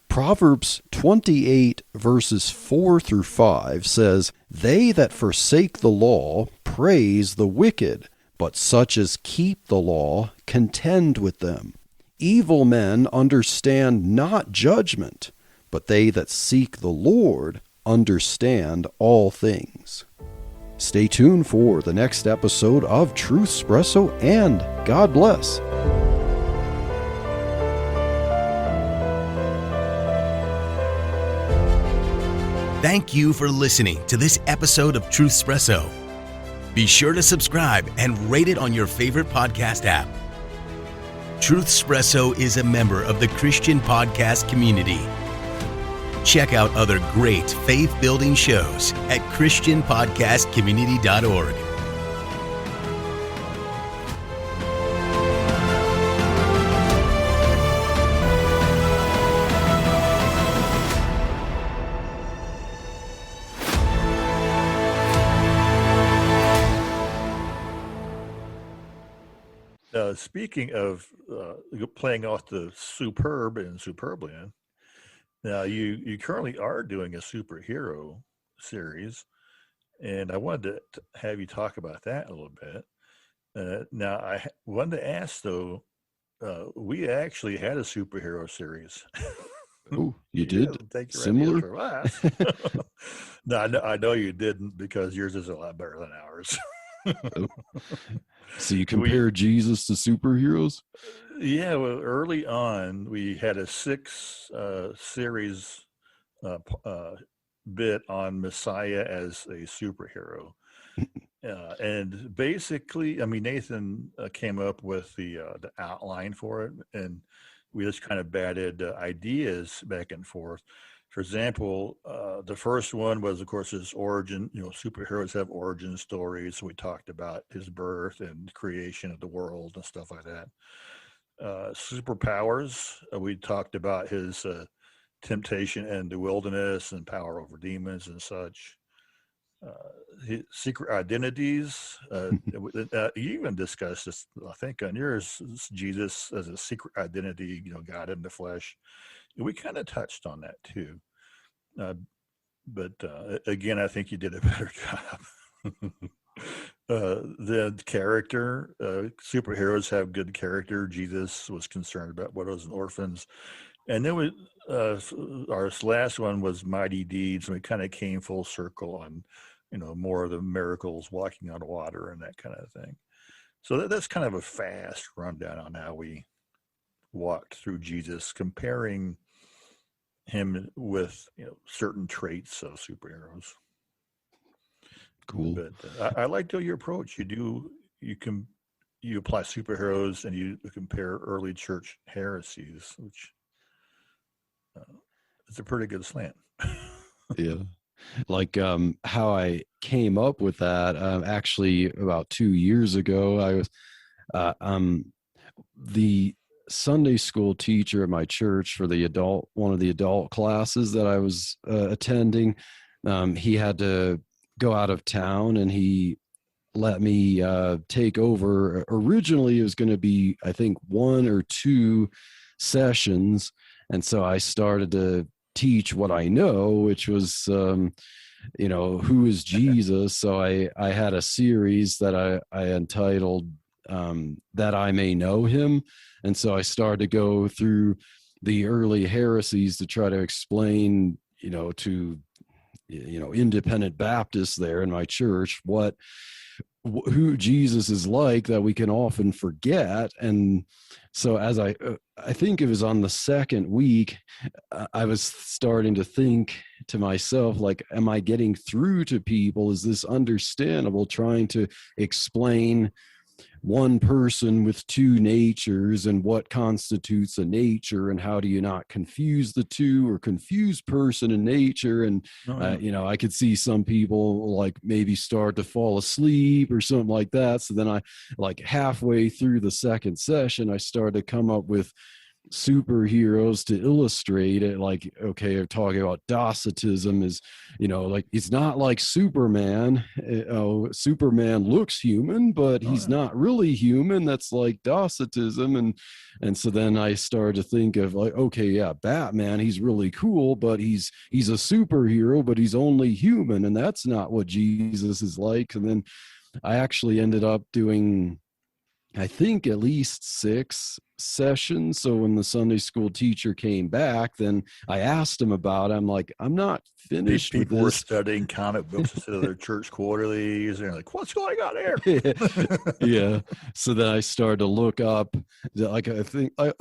Proverbs 28 verses 4 through 5 says, "They that forsake the law praise the wicked, but such as keep the law contend with them. Evil men understand not judgment, but they that seek the Lord understand all things." Stay tuned for the next episode of Truthspresso, and God bless. Thank you for listening to this episode of Truthspresso. Be sure to subscribe and rate it on your favorite podcast app. Truthspresso is a member of the Christian podcast community. Check out other great faith-building shows at christianpodcastcommunity.org. speaking of playing off the superb and Superblian, now you currently are doing a superhero series, and I wanted to have you talk about that a little bit. Now, I wanted to ask, though, we actually had a superhero series. Oh, you Yeah, did? thank you, Similar? for us. No, I know you didn't, because yours is a lot better than ours. Oh. So you compare Jesus to superheroes? Yeah, well, early on, we had a 6 series bit on Messiah as a superhero. And basically, I mean, Nathan came up with the outline for it, and we just kind of batted ideas back and forth. For example, the first one was, of course, his origin. You know, superheroes have origin stories. So we talked about his birth and creation of the world and stuff like that. Superpowers, we talked about his temptation in the wilderness and power over demons and such. His secret identities. You even discussed this, I think, on yours, Jesus as a secret identity, you know, God in the flesh. We kind of touched on that too. But again, I think you did a better job. The character, superheroes have good character. Jesus was concerned about widows and orphans. And then our last one was mighty deeds, and we kind of came full circle on, you know, more of the miracles, walking on water and that kind of thing. So that's kind of a fast rundown on how we walked through Jesus, comparing him with, you know, certain traits of superheroes. Cool. But I like your approach. You apply superheroes and you compare early church heresies, which it's a pretty good slant. Yeah. Like how I came up with that, actually about 2 years ago, I was the Sunday school teacher at my church for one of the adult classes that I was attending. He had to go out of town, and he let me take over. Originally, it was going to be, I think, 1 or 2 sessions. And so I started to teach what I know, which was, you know, who is Jesus? So I had a series that I entitled That I May Know Him. And so I started to go through the early heresies to try to explain, you know, to, you know, independent Baptists there in my church, who Jesus is like, that we can often forget. And so as I think it was on the second week, I was starting to think to myself, like, am I getting through to people? Is this understandable, trying to explain one person with 2 natures and what constitutes a nature, and how do you not confuse the two, or confuse person and nature? And you know, I could see some people like maybe start to fall asleep or something like that. So then I, like, halfway through the second session, I started to come up with superheroes to illustrate it. Like, okay, I'm talking about Docetism is, you know, like, it's not like Superman. Superman looks human, but he's not really human. That's like Docetism. And so then I started to think of, like, okay, yeah, Batman, he's really cool, but he's a superhero, but he's only human, and that's not what Jesus is like. And then I actually ended up doing, I think, at least 6 sessions. So when the Sunday school teacher came back, then I asked him about it. I'm like, I'm not finished People with were this. studying comic books instead of their church quarterlies, and they're like, what's going on here? Yeah. So then I started to look up, like, I think I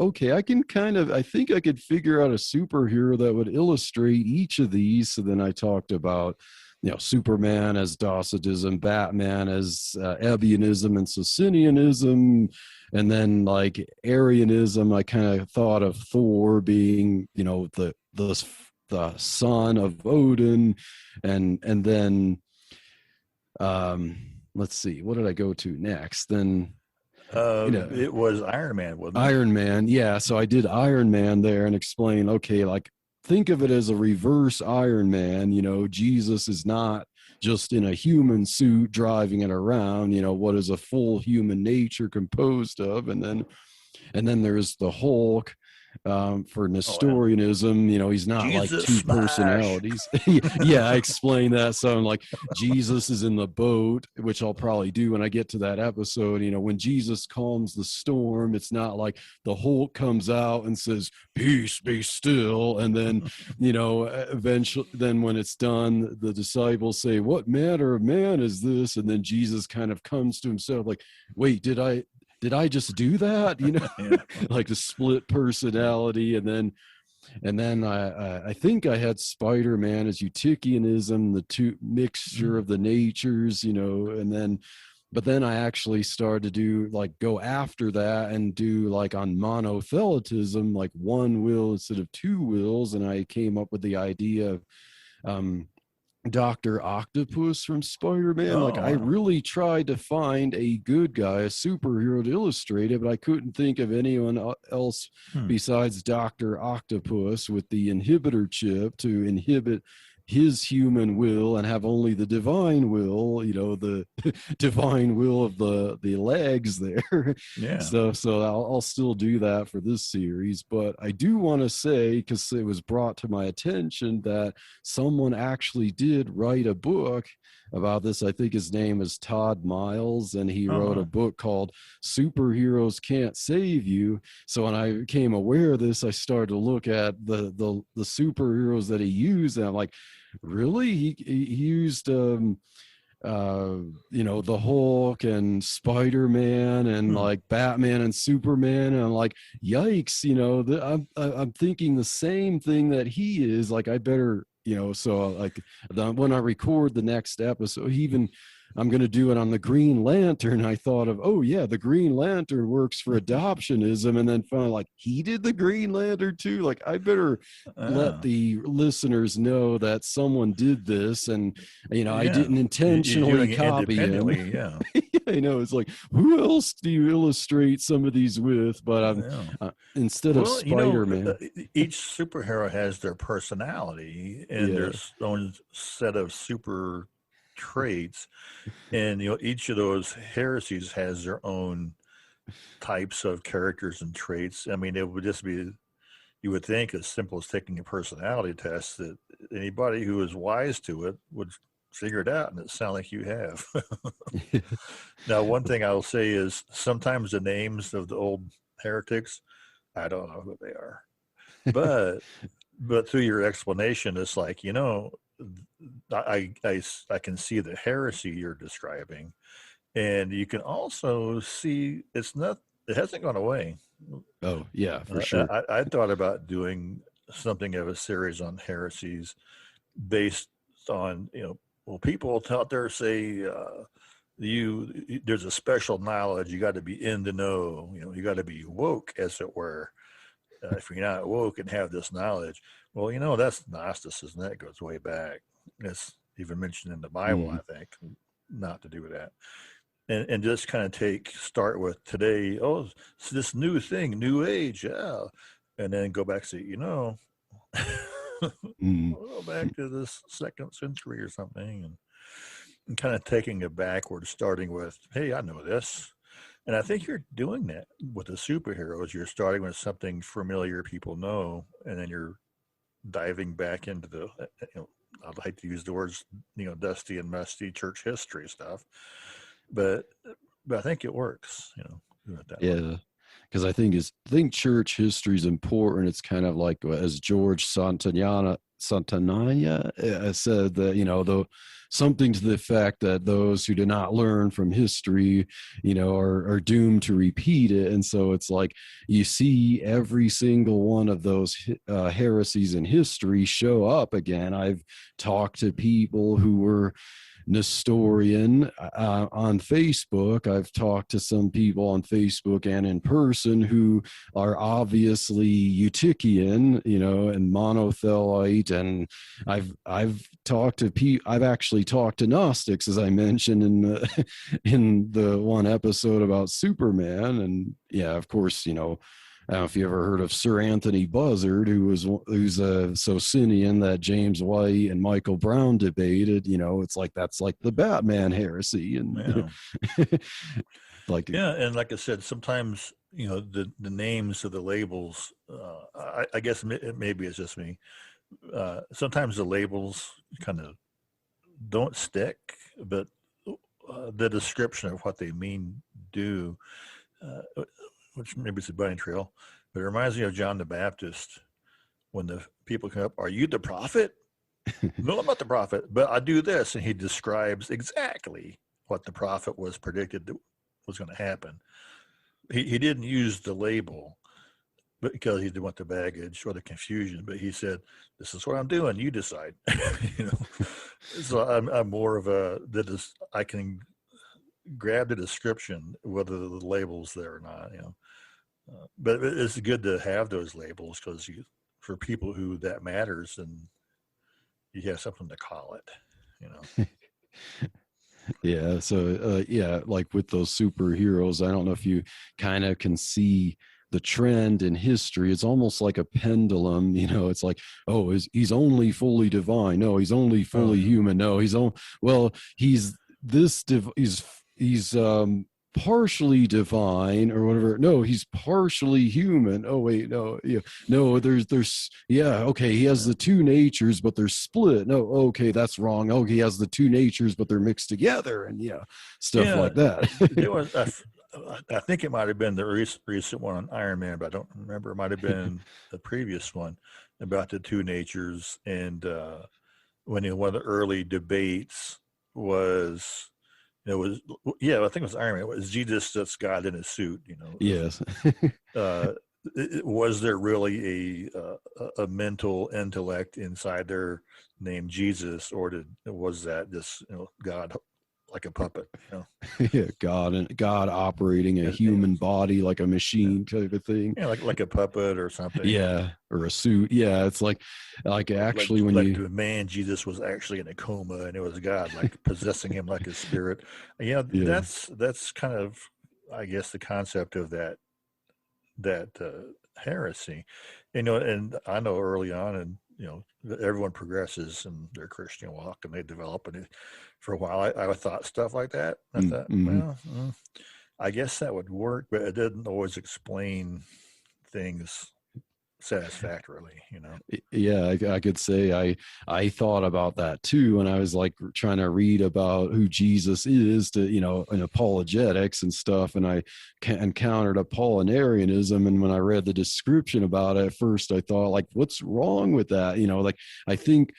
think I could figure out a superhero that would illustrate each of these. So then I talked about, you know, Superman as Docetism, Batman as Ebionism and Socinianism, and then, like, Arianism, I kind of thought of Thor being, you know, the son of Odin, and then let's see, what did I go to next? Then you know, it was Iron Man, wasn't it? Iron Man, yeah. So I did Iron Man there and explain, okay, like, think of it as a reverse Iron Man. You know, Jesus is not just in a human suit driving it around. What is a full human nature composed of? And then there's the Hulk. For Nestorianism, he's not like Jesus two smash. personalities. Yeah, I explained that. So I'm like, Jesus is in the boat, which I'll probably do when I get to that episode. When Jesus calms the storm, it's not like the Hulk comes out and says, "Peace, be still," and then, eventually, then when it's done, the disciples say, "What manner of man is this?" And then Jesus kind of comes to himself, like, "Wait, did I just do that?" Yeah. Like the split personality. And then I think I had Spider-Man as Eutychianism, the two mixture of the natures, but then I actually started to do like go after that and do like on monothelitism, like one will instead of two wills. And I came up with the idea of Dr. Octopus from Spider-Man. I really tried to find a good guy, a superhero to illustrate it, but I couldn't think of anyone else besides Dr. Octopus with the inhibitor chip to inhibit his human will and have only the divine will, the divine will of the legs there. Yeah. So I'll still do that for this series, but I do want to say, because it was brought to my attention that someone actually did write a book about this. I think his name is Todd Miles, and he wrote a book called Superheroes Can't Save You. So when I became aware of this, I started to look at the superheroes that he used, and I'm like, really? He used the Hulk and Spider-Man and like Batman and Superman, and I'm like, yikes, I'm thinking the same thing that he is. Like, I better, so like when I record the next episode, even I'm going to do it on the Green Lantern. I thought of, oh yeah, the Green Lantern works for adoptionism. And then finally, like, he did the Green Lantern too. Like, I better let the listeners know that someone did this. And, I didn't intentionally copy him. Yeah. I know. It's like, who else do you illustrate some of these with? But I'm instead of Spider-Man. Each superhero has their personality and their own set of super traits, and each of those heresies has their own types of characters and traits. I mean, it would just be, you would think, as simple as taking a personality test, that anybody who is wise to it would figure it out, and it sounds like you have. Now, one thing I'll say is sometimes the names of the old heretics, I don't know who they are, but through your explanation, it's like, I can see the heresy you're describing, and you can also see it hasn't gone away. Oh yeah, for sure. I thought about doing something of a series on heresies based on, people out there say, there's a special knowledge, you got to be in the know, you got to be woke, as it were. If you're not woke and have this knowledge, well, that's Gnosticism. That goes way back. It's even mentioned in the Bible, I think, not to do with that. And just kind of start with today. Oh, it's this new thing, new age, yeah. And then go back to, we'll go back to this 2nd century or something, and kind of taking it backwards, starting with, hey, I know this. And I think you're doing that with the superheroes. You're starting with something familiar people know, and then you're diving back into the, I'd like to use the words, dusty and musty church history stuff, but I think it works, yeah, because I think church history is important. It's kind of like, as George Santayana said, that something to the effect that those who do not learn from history, are doomed to repeat it. And so it's like you see every single one of those heresies in history show up again. I've talked to people who were Nestorian on Facebook. I've talked to some people on Facebook and in person who are obviously Eutychian, and monothelite. And I've talked to I've actually talked to Gnostics, as I mentioned in the one episode about Superman. And yeah, of course, I don't know if you ever heard of Sir Anthony Buzzard, who's a Socinian that James White and Michael Brown debated. It's like that's like the Batman heresy, and yeah, and like I said, sometimes the names of the labels. I guess maybe it's just me. Sometimes the labels kind of don't stick, but the description of what they mean do, which maybe it's a bunny trail, but it reminds me of John the Baptist when the people come up, "Are you the prophet?" "No, I'm not the prophet, but I do this," and he describes exactly what the prophet was predicted that was going to happen. He didn't use the label because he didn't want the baggage or the confusion, but he said, "This is what I'm doing. You decide." So I'm more of I can grab the description, whether the label's there or not. But it's good to have those labels because for people who that matters, and you have something to call it. Yeah. So, like with those superheroes, I don't know if you kind of can see the trend in history. It's almost like a pendulum. It's like, oh, he's only fully divine. No, he's only fully human. No, he's this. He's partially divine or whatever. No, he's partially human. Oh wait, no, no, there's okay, he has the two natures but they're split. No, okay, that's wrong. Oh, he has the two natures but they're mixed together, and stuff like that. There was I think it might have been the recent one on Iron Man, but I don't remember. It might have been the previous one about the two natures, and when one of the early debates was I think it was Iron Man. It was Jesus that's God in a suit, Yes. Was there really a mental intellect inside there named Jesus, or was that just God like a puppet? Yeah, God operating a human body like a machine type of thing. Yeah, like a puppet or something. Yeah, or a suit. Yeah, it's like actually when the man Jesus was actually in a coma and it was God like possessing him like a spirit. That's kind of, I guess, the concept of that heresy. And I know early on, and everyone progresses in their Christian walk and they develop, and for a while I thought stuff like that. I thought, well, I guess that would work, but it didn't always explain things satisfactorily. Yeah, I could say I thought about that too, and I was like trying to read about who Jesus is to in apologetics and stuff, and I encountered Apollinarianism, and when I read the description about it at first, I thought, like, what's wrong with that? Like, I think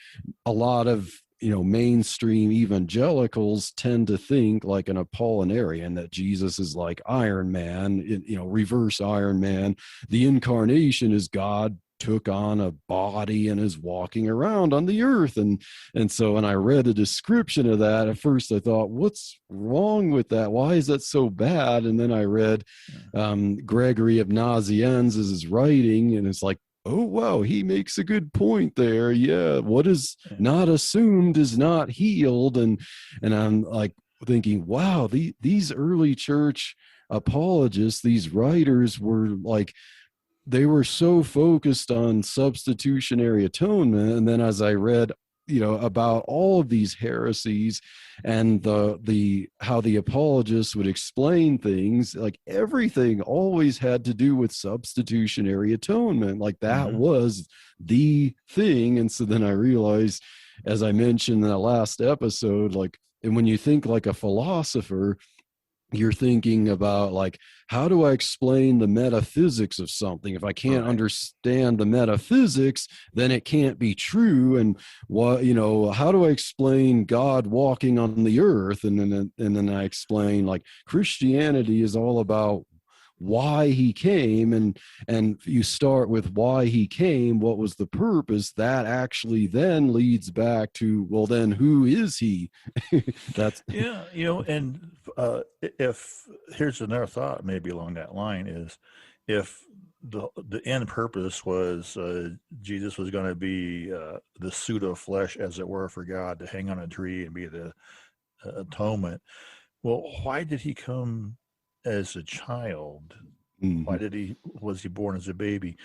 a lot of mainstream evangelicals tend to think like an Apollinarian, that Jesus is like Iron Man, reverse Iron Man. The incarnation is God took on a body and is walking around on the earth. And so when I read the description of that, at first I thought, what's wrong with that? Why is that so bad? And then I read Gregory of Nazianzus' writing, and it's like, oh, wow, he makes a good point there. Yeah, what is not assumed is not healed. And I'm like thinking, wow, these early church apologists, these writers were like, they were so focused on substitutionary atonement. And then as I read about all of these heresies and the how the apologists would explain things, like everything always had to do with substitutionary atonement. Like that was the thing. And so then I realized, as I mentioned in the last episode, like, and when you think like a philosopher, you're thinking about, like, how do I explain the metaphysics of something? If I can't understand the metaphysics, then it can't be true. And what, how do I explain God walking on the earth? And then I explain, like, Christianity is all about why he came, and you start with why he came, what was the purpose, that actually then leads back to, well, then who is he? That's and if here's another thought maybe along that line, is if the end purpose was Jesus was going to be the suit of flesh, as it were, for God to hang on a tree and be the atonement, well, why did he come as a child? Why was he born as a baby?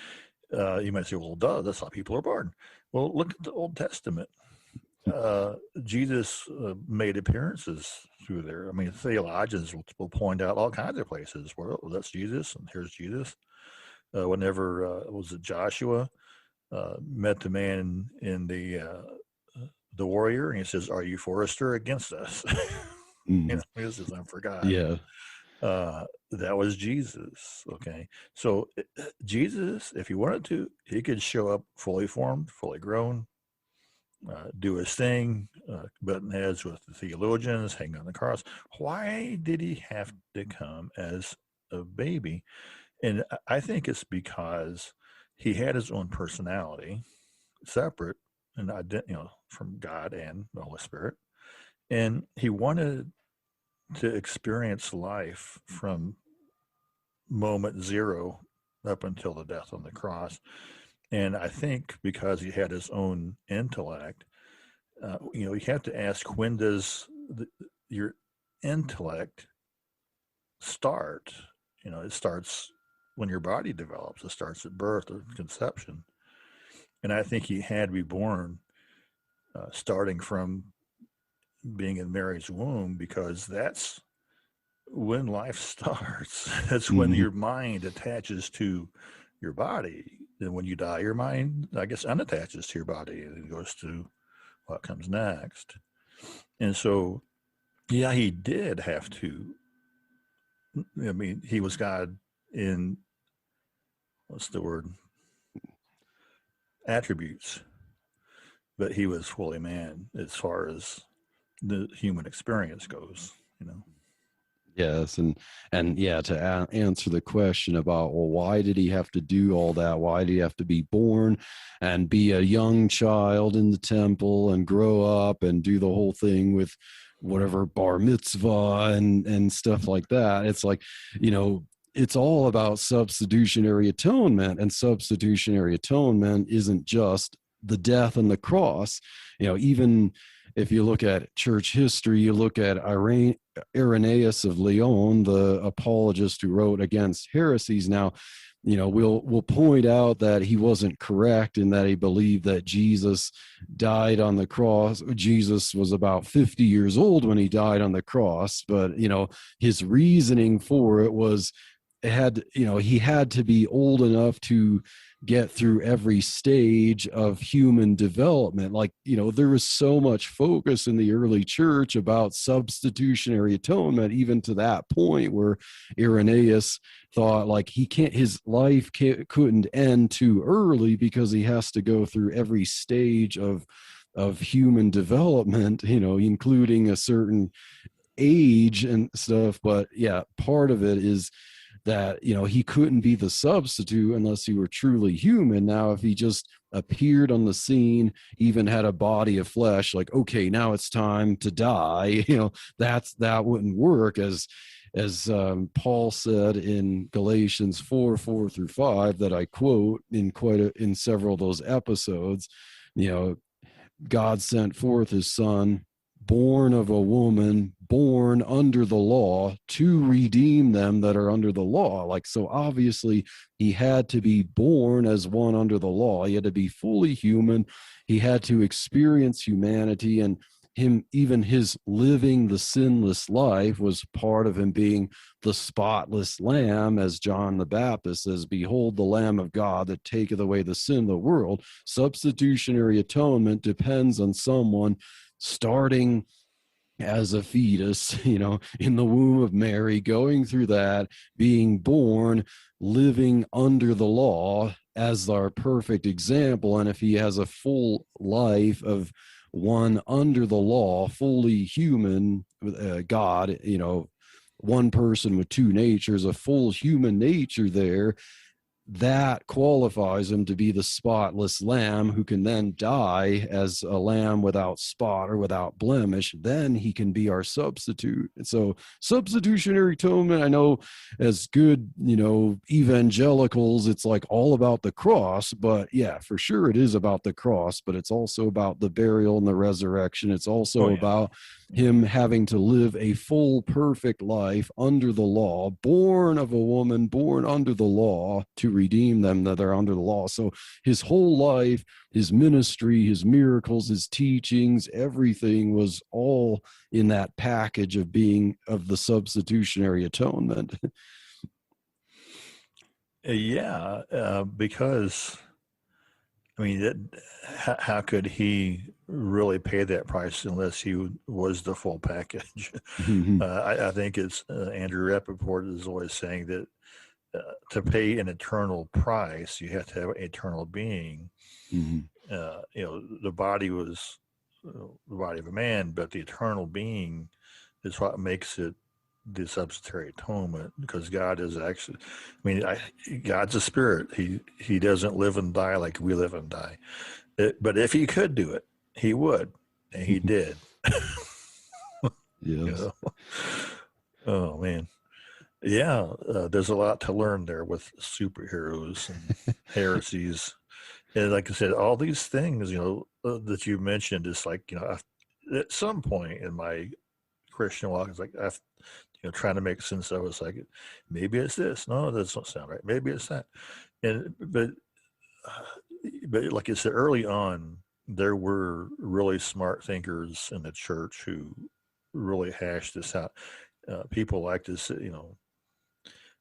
You might say, well, duh, that's how people are born. Well, look at the Old Testament. Jesus made appearances through there. I mean, theologians will point out all kinds of places where, oh, that's Jesus, and here's Jesus. Whenever was it Joshua met the man in the warrior, and he says, "Are you for us or against us?" He says, "I forgot." Yeah. That was Jesus. Okay, so Jesus, if he wanted to, he could show up fully formed, fully grown, do his thing, button heads with the theologians, hang on the cross. Why did he have to come as a baby? And I think it's because he had his own personality, separate and from God and the Holy Spirit, and he wanted to experience life from moment zero up until the death on the cross. And I think because he had his own intellect, you have to ask, when does your intellect start? It starts when your body develops. It starts at birth or conception. And I think he had to be born starting from being in Mary's womb, because that's when life starts. That's when your mind attaches to your body. And when you die, your mind, I guess, unattaches to your body and goes to what comes next. And so, yeah, he did have to. I mean, he was God in, what's the word? Attributes. But he was fully man as far as the human experience goes, Yes, and yeah, to answer the question about, well, why did he have to do all that? Why did he have to be born and be a young child in the temple and grow up and do the whole thing with whatever bar mitzvah and stuff like that? It's like, it's all about substitutionary atonement, and substitutionary atonement isn't just the death on the cross. Even if you look at church history, you look at Irenaeus of Lyon, the apologist who wrote against heresies. Now, we'll point out that he wasn't correct in that he believed that Jesus died on the cross. Jesus was about 50 years old when he died on the cross, but his reasoning for it was, he had to be old enough to get through every stage of human development. Like, there was so much focus in the early church about substitutionary atonement, even to that point where Irenaeus thought like his life couldn't end too early because he has to go through every stage of human development, including a certain age and stuff. But yeah, part of it is that he couldn't be the substitute unless he were truly human. Now, if he just appeared on the scene, even had a body of flesh, like, okay, now it's time to die, that wouldn't work. As Paul said in Galatians 4:4-5, that I quote in several of those episodes, God sent forth his son, born of a woman, born under the law, to redeem them that are under the law. Like, so obviously he had to be born as one under the law. He had to be fully human. He had to experience humanity, and even his living the sinless life was part of him being the spotless lamb, as John the Baptist says, "Behold the Lamb of God that taketh away the sin of the world." Substitutionary atonement depends on someone starting as a fetus, in the womb of Mary, going through that, being born, living under the law as our perfect example. And if he has a full life of one under the law, fully human, God, one person with two natures, a full human nature there, that qualifies him to be the spotless lamb who can then die as a lamb without spot or without blemish. Then he can be our substitute. And so substitutionary atonement, I know as good, evangelicals, it's like all about the cross, but yeah, for sure it is about the cross, but it's also about the burial and the resurrection. It's also about him having to live a full, perfect life under the law, born of a woman, born under the law to redeem them that are under the law. So his whole life, his ministry, his miracles, his teachings, everything was all in that package of being of the substitutionary atonement. Because I mean, how could he really pay that price unless he was the full package? I think it's Andrew Rappaport is always saying that to pay an eternal price, you have to have an eternal being. The body was the body of a man, but the eternal being is what makes it the substitutionary atonement, because God is actually, God's a spirit. He doesn't live and die like we live and die. But if he could do it, he would, and he did. Yes. Oh man. Yeah, there's a lot to learn there with superheroes and heresies. And like I said, all these things, that you mentioned is like, at some point in my Christian walk, it's like, trying to make sense of it. It's like, maybe it's this. No, that doesn't sound right. Maybe it's that. But like I said, early on, there were really smart thinkers in the church who really hashed this out. People like to say,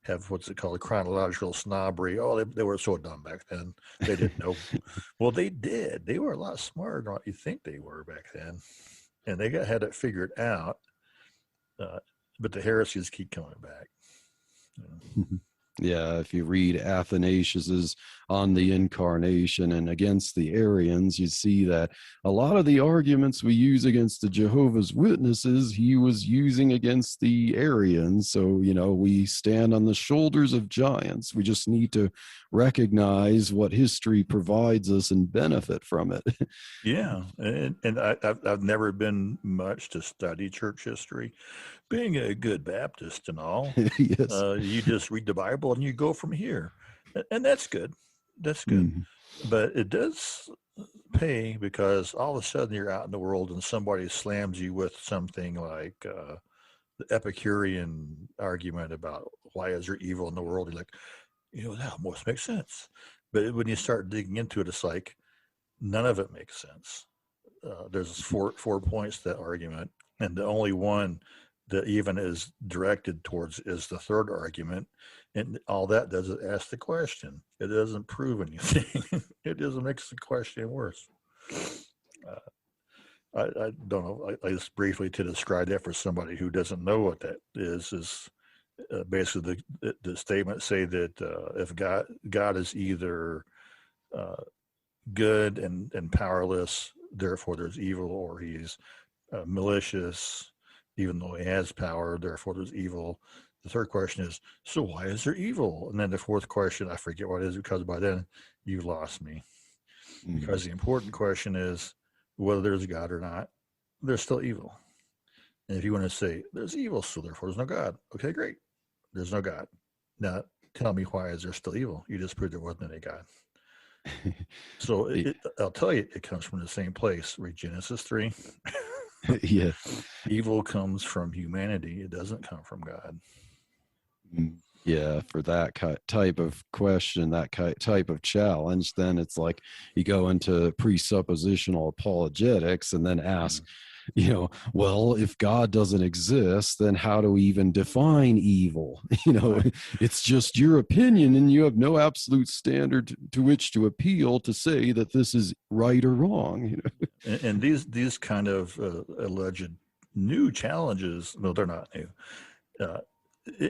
have what's it called, chronological snobbery. Oh, they were so dumb back then. They didn't know. Well, they did. They were a lot smarter than what you think they were back then. And they had it figured out. But the heresies keep coming back. Yeah, if you read Athanasius's On the Incarnation and against the Arians, you see that a lot of the arguments we use against the Jehovah's Witnesses, he was using against the Arians. So, we stand on the shoulders of giants. We just need to recognize what history provides us and benefit from it. Yeah, and I've never been much to study church history. Being a good Baptist and all, Yes. You just read the Bible and you go from here, and that's good. That's good. Mm-hmm. But it does pay, because all of a sudden you're out in the world and somebody slams you with something like the Epicurean argument about why is there evil in the world. You're like, that almost makes sense. But when you start digging into it, it's like none of it makes sense. There's four points to that argument, and the only one that even is directed towards is the third argument. And all that does is ask the question. It doesn't prove anything. It just makes the question worse. I don't know. I just briefly to describe that for somebody who doesn't know what that is basically the statement say that if God is either good and powerless, therefore there's evil, or he's malicious, even though he has power, therefore there's evil. The third question is, so why is there evil? And then the fourth question, I forget what it is, because by then you lost me. Mm-hmm. Because the important question is whether there's a God or not, there's still evil. And if you want to say there's evil, so therefore there's no God. Okay, great. There's no God. Now tell me, why is there still evil? You just proved there wasn't any God. So I'll tell you, it comes from the same place. Read Genesis 3. Yeah. Evil comes from humanity. It doesn't come from God. Yeah, for that type of question, that type of challenge, then it's like you go into presuppositional apologetics and then ask, well, if God doesn't exist, then how do we even define evil? It's just your opinion, and you have no absolute standard to which to appeal to say that this is right or wrong. And these kind of alleged new challenges, no, they're not new.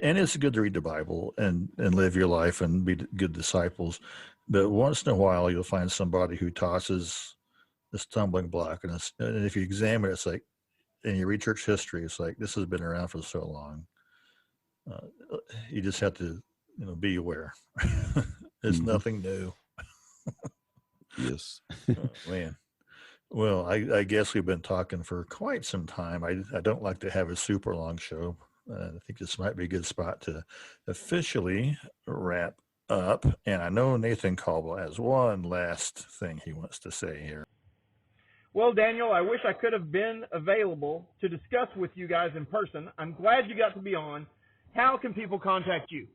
And it's good to read the Bible and live your life and be good disciples. But once in a while, you'll find somebody who tosses a stumbling block. And if you examine it, it's like, and you read church history, it's like, this has been around for so long. You just have to, be aware. It's nothing new. Yes. Oh, man. Well, I guess we've been talking for quite some time. I don't like to have a super long show. I think this might be a good spot to officially wrap up. And I know Nathan Caldwell has one last thing he wants to say here. Well, Daniel, I wish I could have been available to discuss with you guys in person. I'm glad you got to be on. How can people contact you?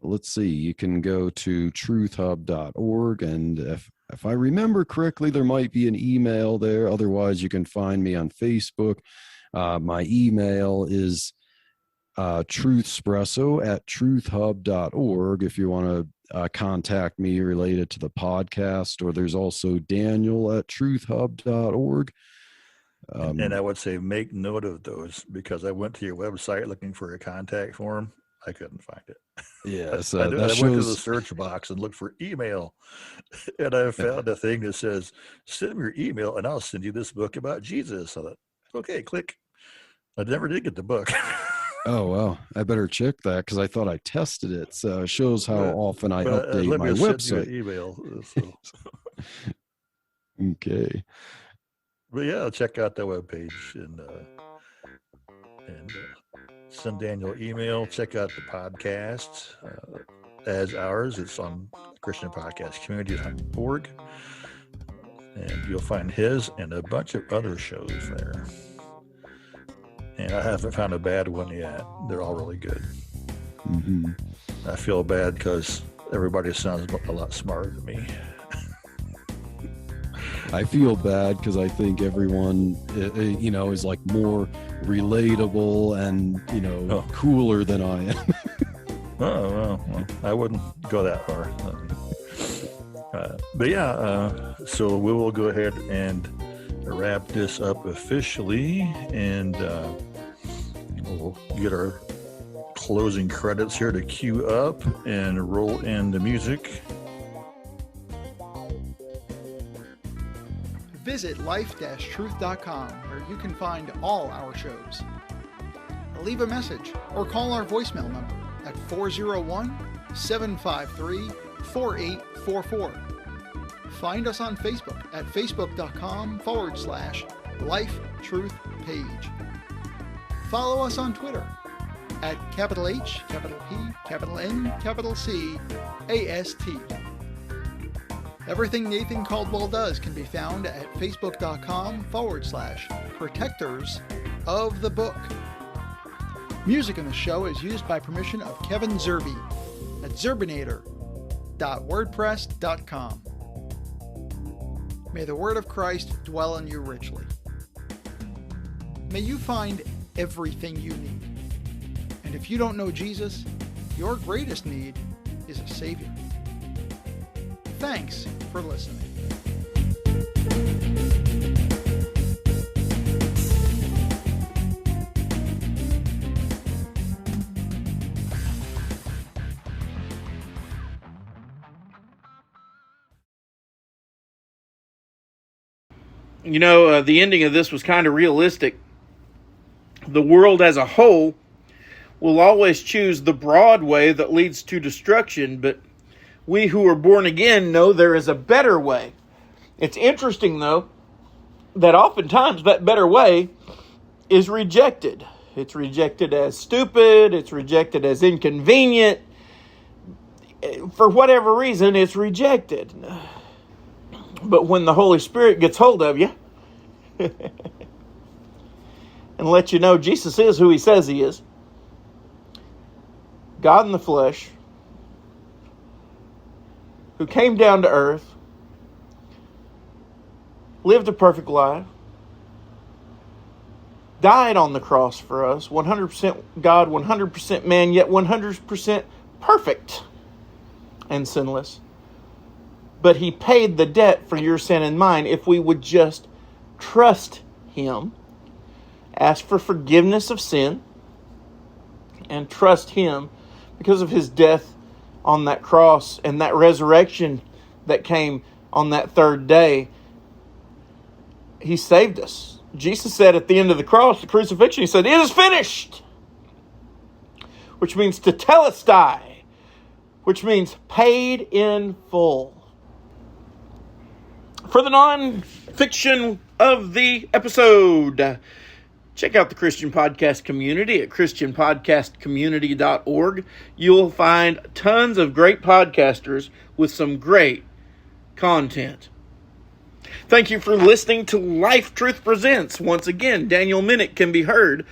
Let's see, you can go to truthhub.org, and if I remember correctly, there might be an email there. Otherwise, you can find me on Facebook. My email is truthspresso@truthhub.org if you want to contact me related to the podcast, or there's also Daniel@truthhub.org. And I would say make note of those, because I went to your website looking for a contact form. I couldn't find it. Yes, I that went to shows the search box and looked for email, and I found a thing that says, send me your email and I'll send you this book about Jesus. I thought, okay, click. I never did get the book. Oh, well, I better check that, because I thought I tested it. So it shows how often I update let my me send website. you an email. So. Okay. But yeah, check out the webpage and send Daniel email. Check out the podcast as ours. It's on ChristianPodcastCommunity.org, and you'll find his and a bunch of other shows there. And I haven't found a bad one yet. They're all really good. Mm-hmm. I feel bad because everybody sounds a lot smarter than me. I feel bad because I think everyone, is like more relatable and, cooler than I am. Well, I wouldn't go that far. But yeah, so we will go ahead and wrap this up officially, and we'll get our closing credits here to cue up and roll in the music. Visit life-truth.com, where you can find all our shows. Leave a message or call our voicemail number at 401-753-4844. Find us on Facebook at facebook.com/LifeTruthPage. Follow us on Twitter at H, P, N, C, AST. Everything Nathan Caldwell does can be found at facebook.com/protectors of the book. Music in the show is used by permission of Kevin Zerby at zerbinator.wordpress.com. May the word of Christ dwell in you richly. May you find everything you need. And if you don't know Jesus, your greatest need is a Savior. Thanks for listening. The ending of this was kind of realistic. The world as a whole will always choose the broad way that leads to destruction, but we who are born again know there is a better way. It's interesting, though, that oftentimes that better way is rejected. It's rejected as stupid. It's rejected as inconvenient. For whatever reason, it's rejected. But when the Holy Spirit gets hold of you and lets you know Jesus is who He says He is, God in the flesh, who came down to earth, lived a perfect life, died on the cross for us, 100% God, 100% man, yet 100% perfect and sinless. But He paid the debt for your sin and mine if we would just trust Him, ask for forgiveness of sin, and trust Him because of His death on that cross and that resurrection that came on that third day. He saved us. Jesus said at the end of the cross, the crucifixion, he said, "It is finished," which means tetelestai, which means paid in full. For the non-fiction of the episode, check out the Christian Podcast Community at christianpodcastcommunity.org. You'll find tons of great podcasters with some great content. Thank you for listening to Life Truth Presents. Once again, Daniel Mynyk can be heard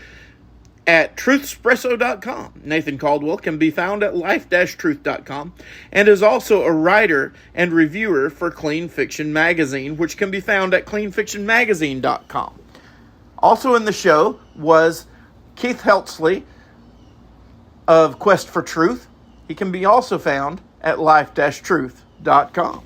at truthspresso.com. Nathan Caldwell can be found at life-truth.com and is also a writer and reviewer for Clean Fiction Magazine, which can be found at cleanfictionmagazine.com. Also in the show was Keith Heltsley of Quest for Truth. He can be also found at life-truth.com.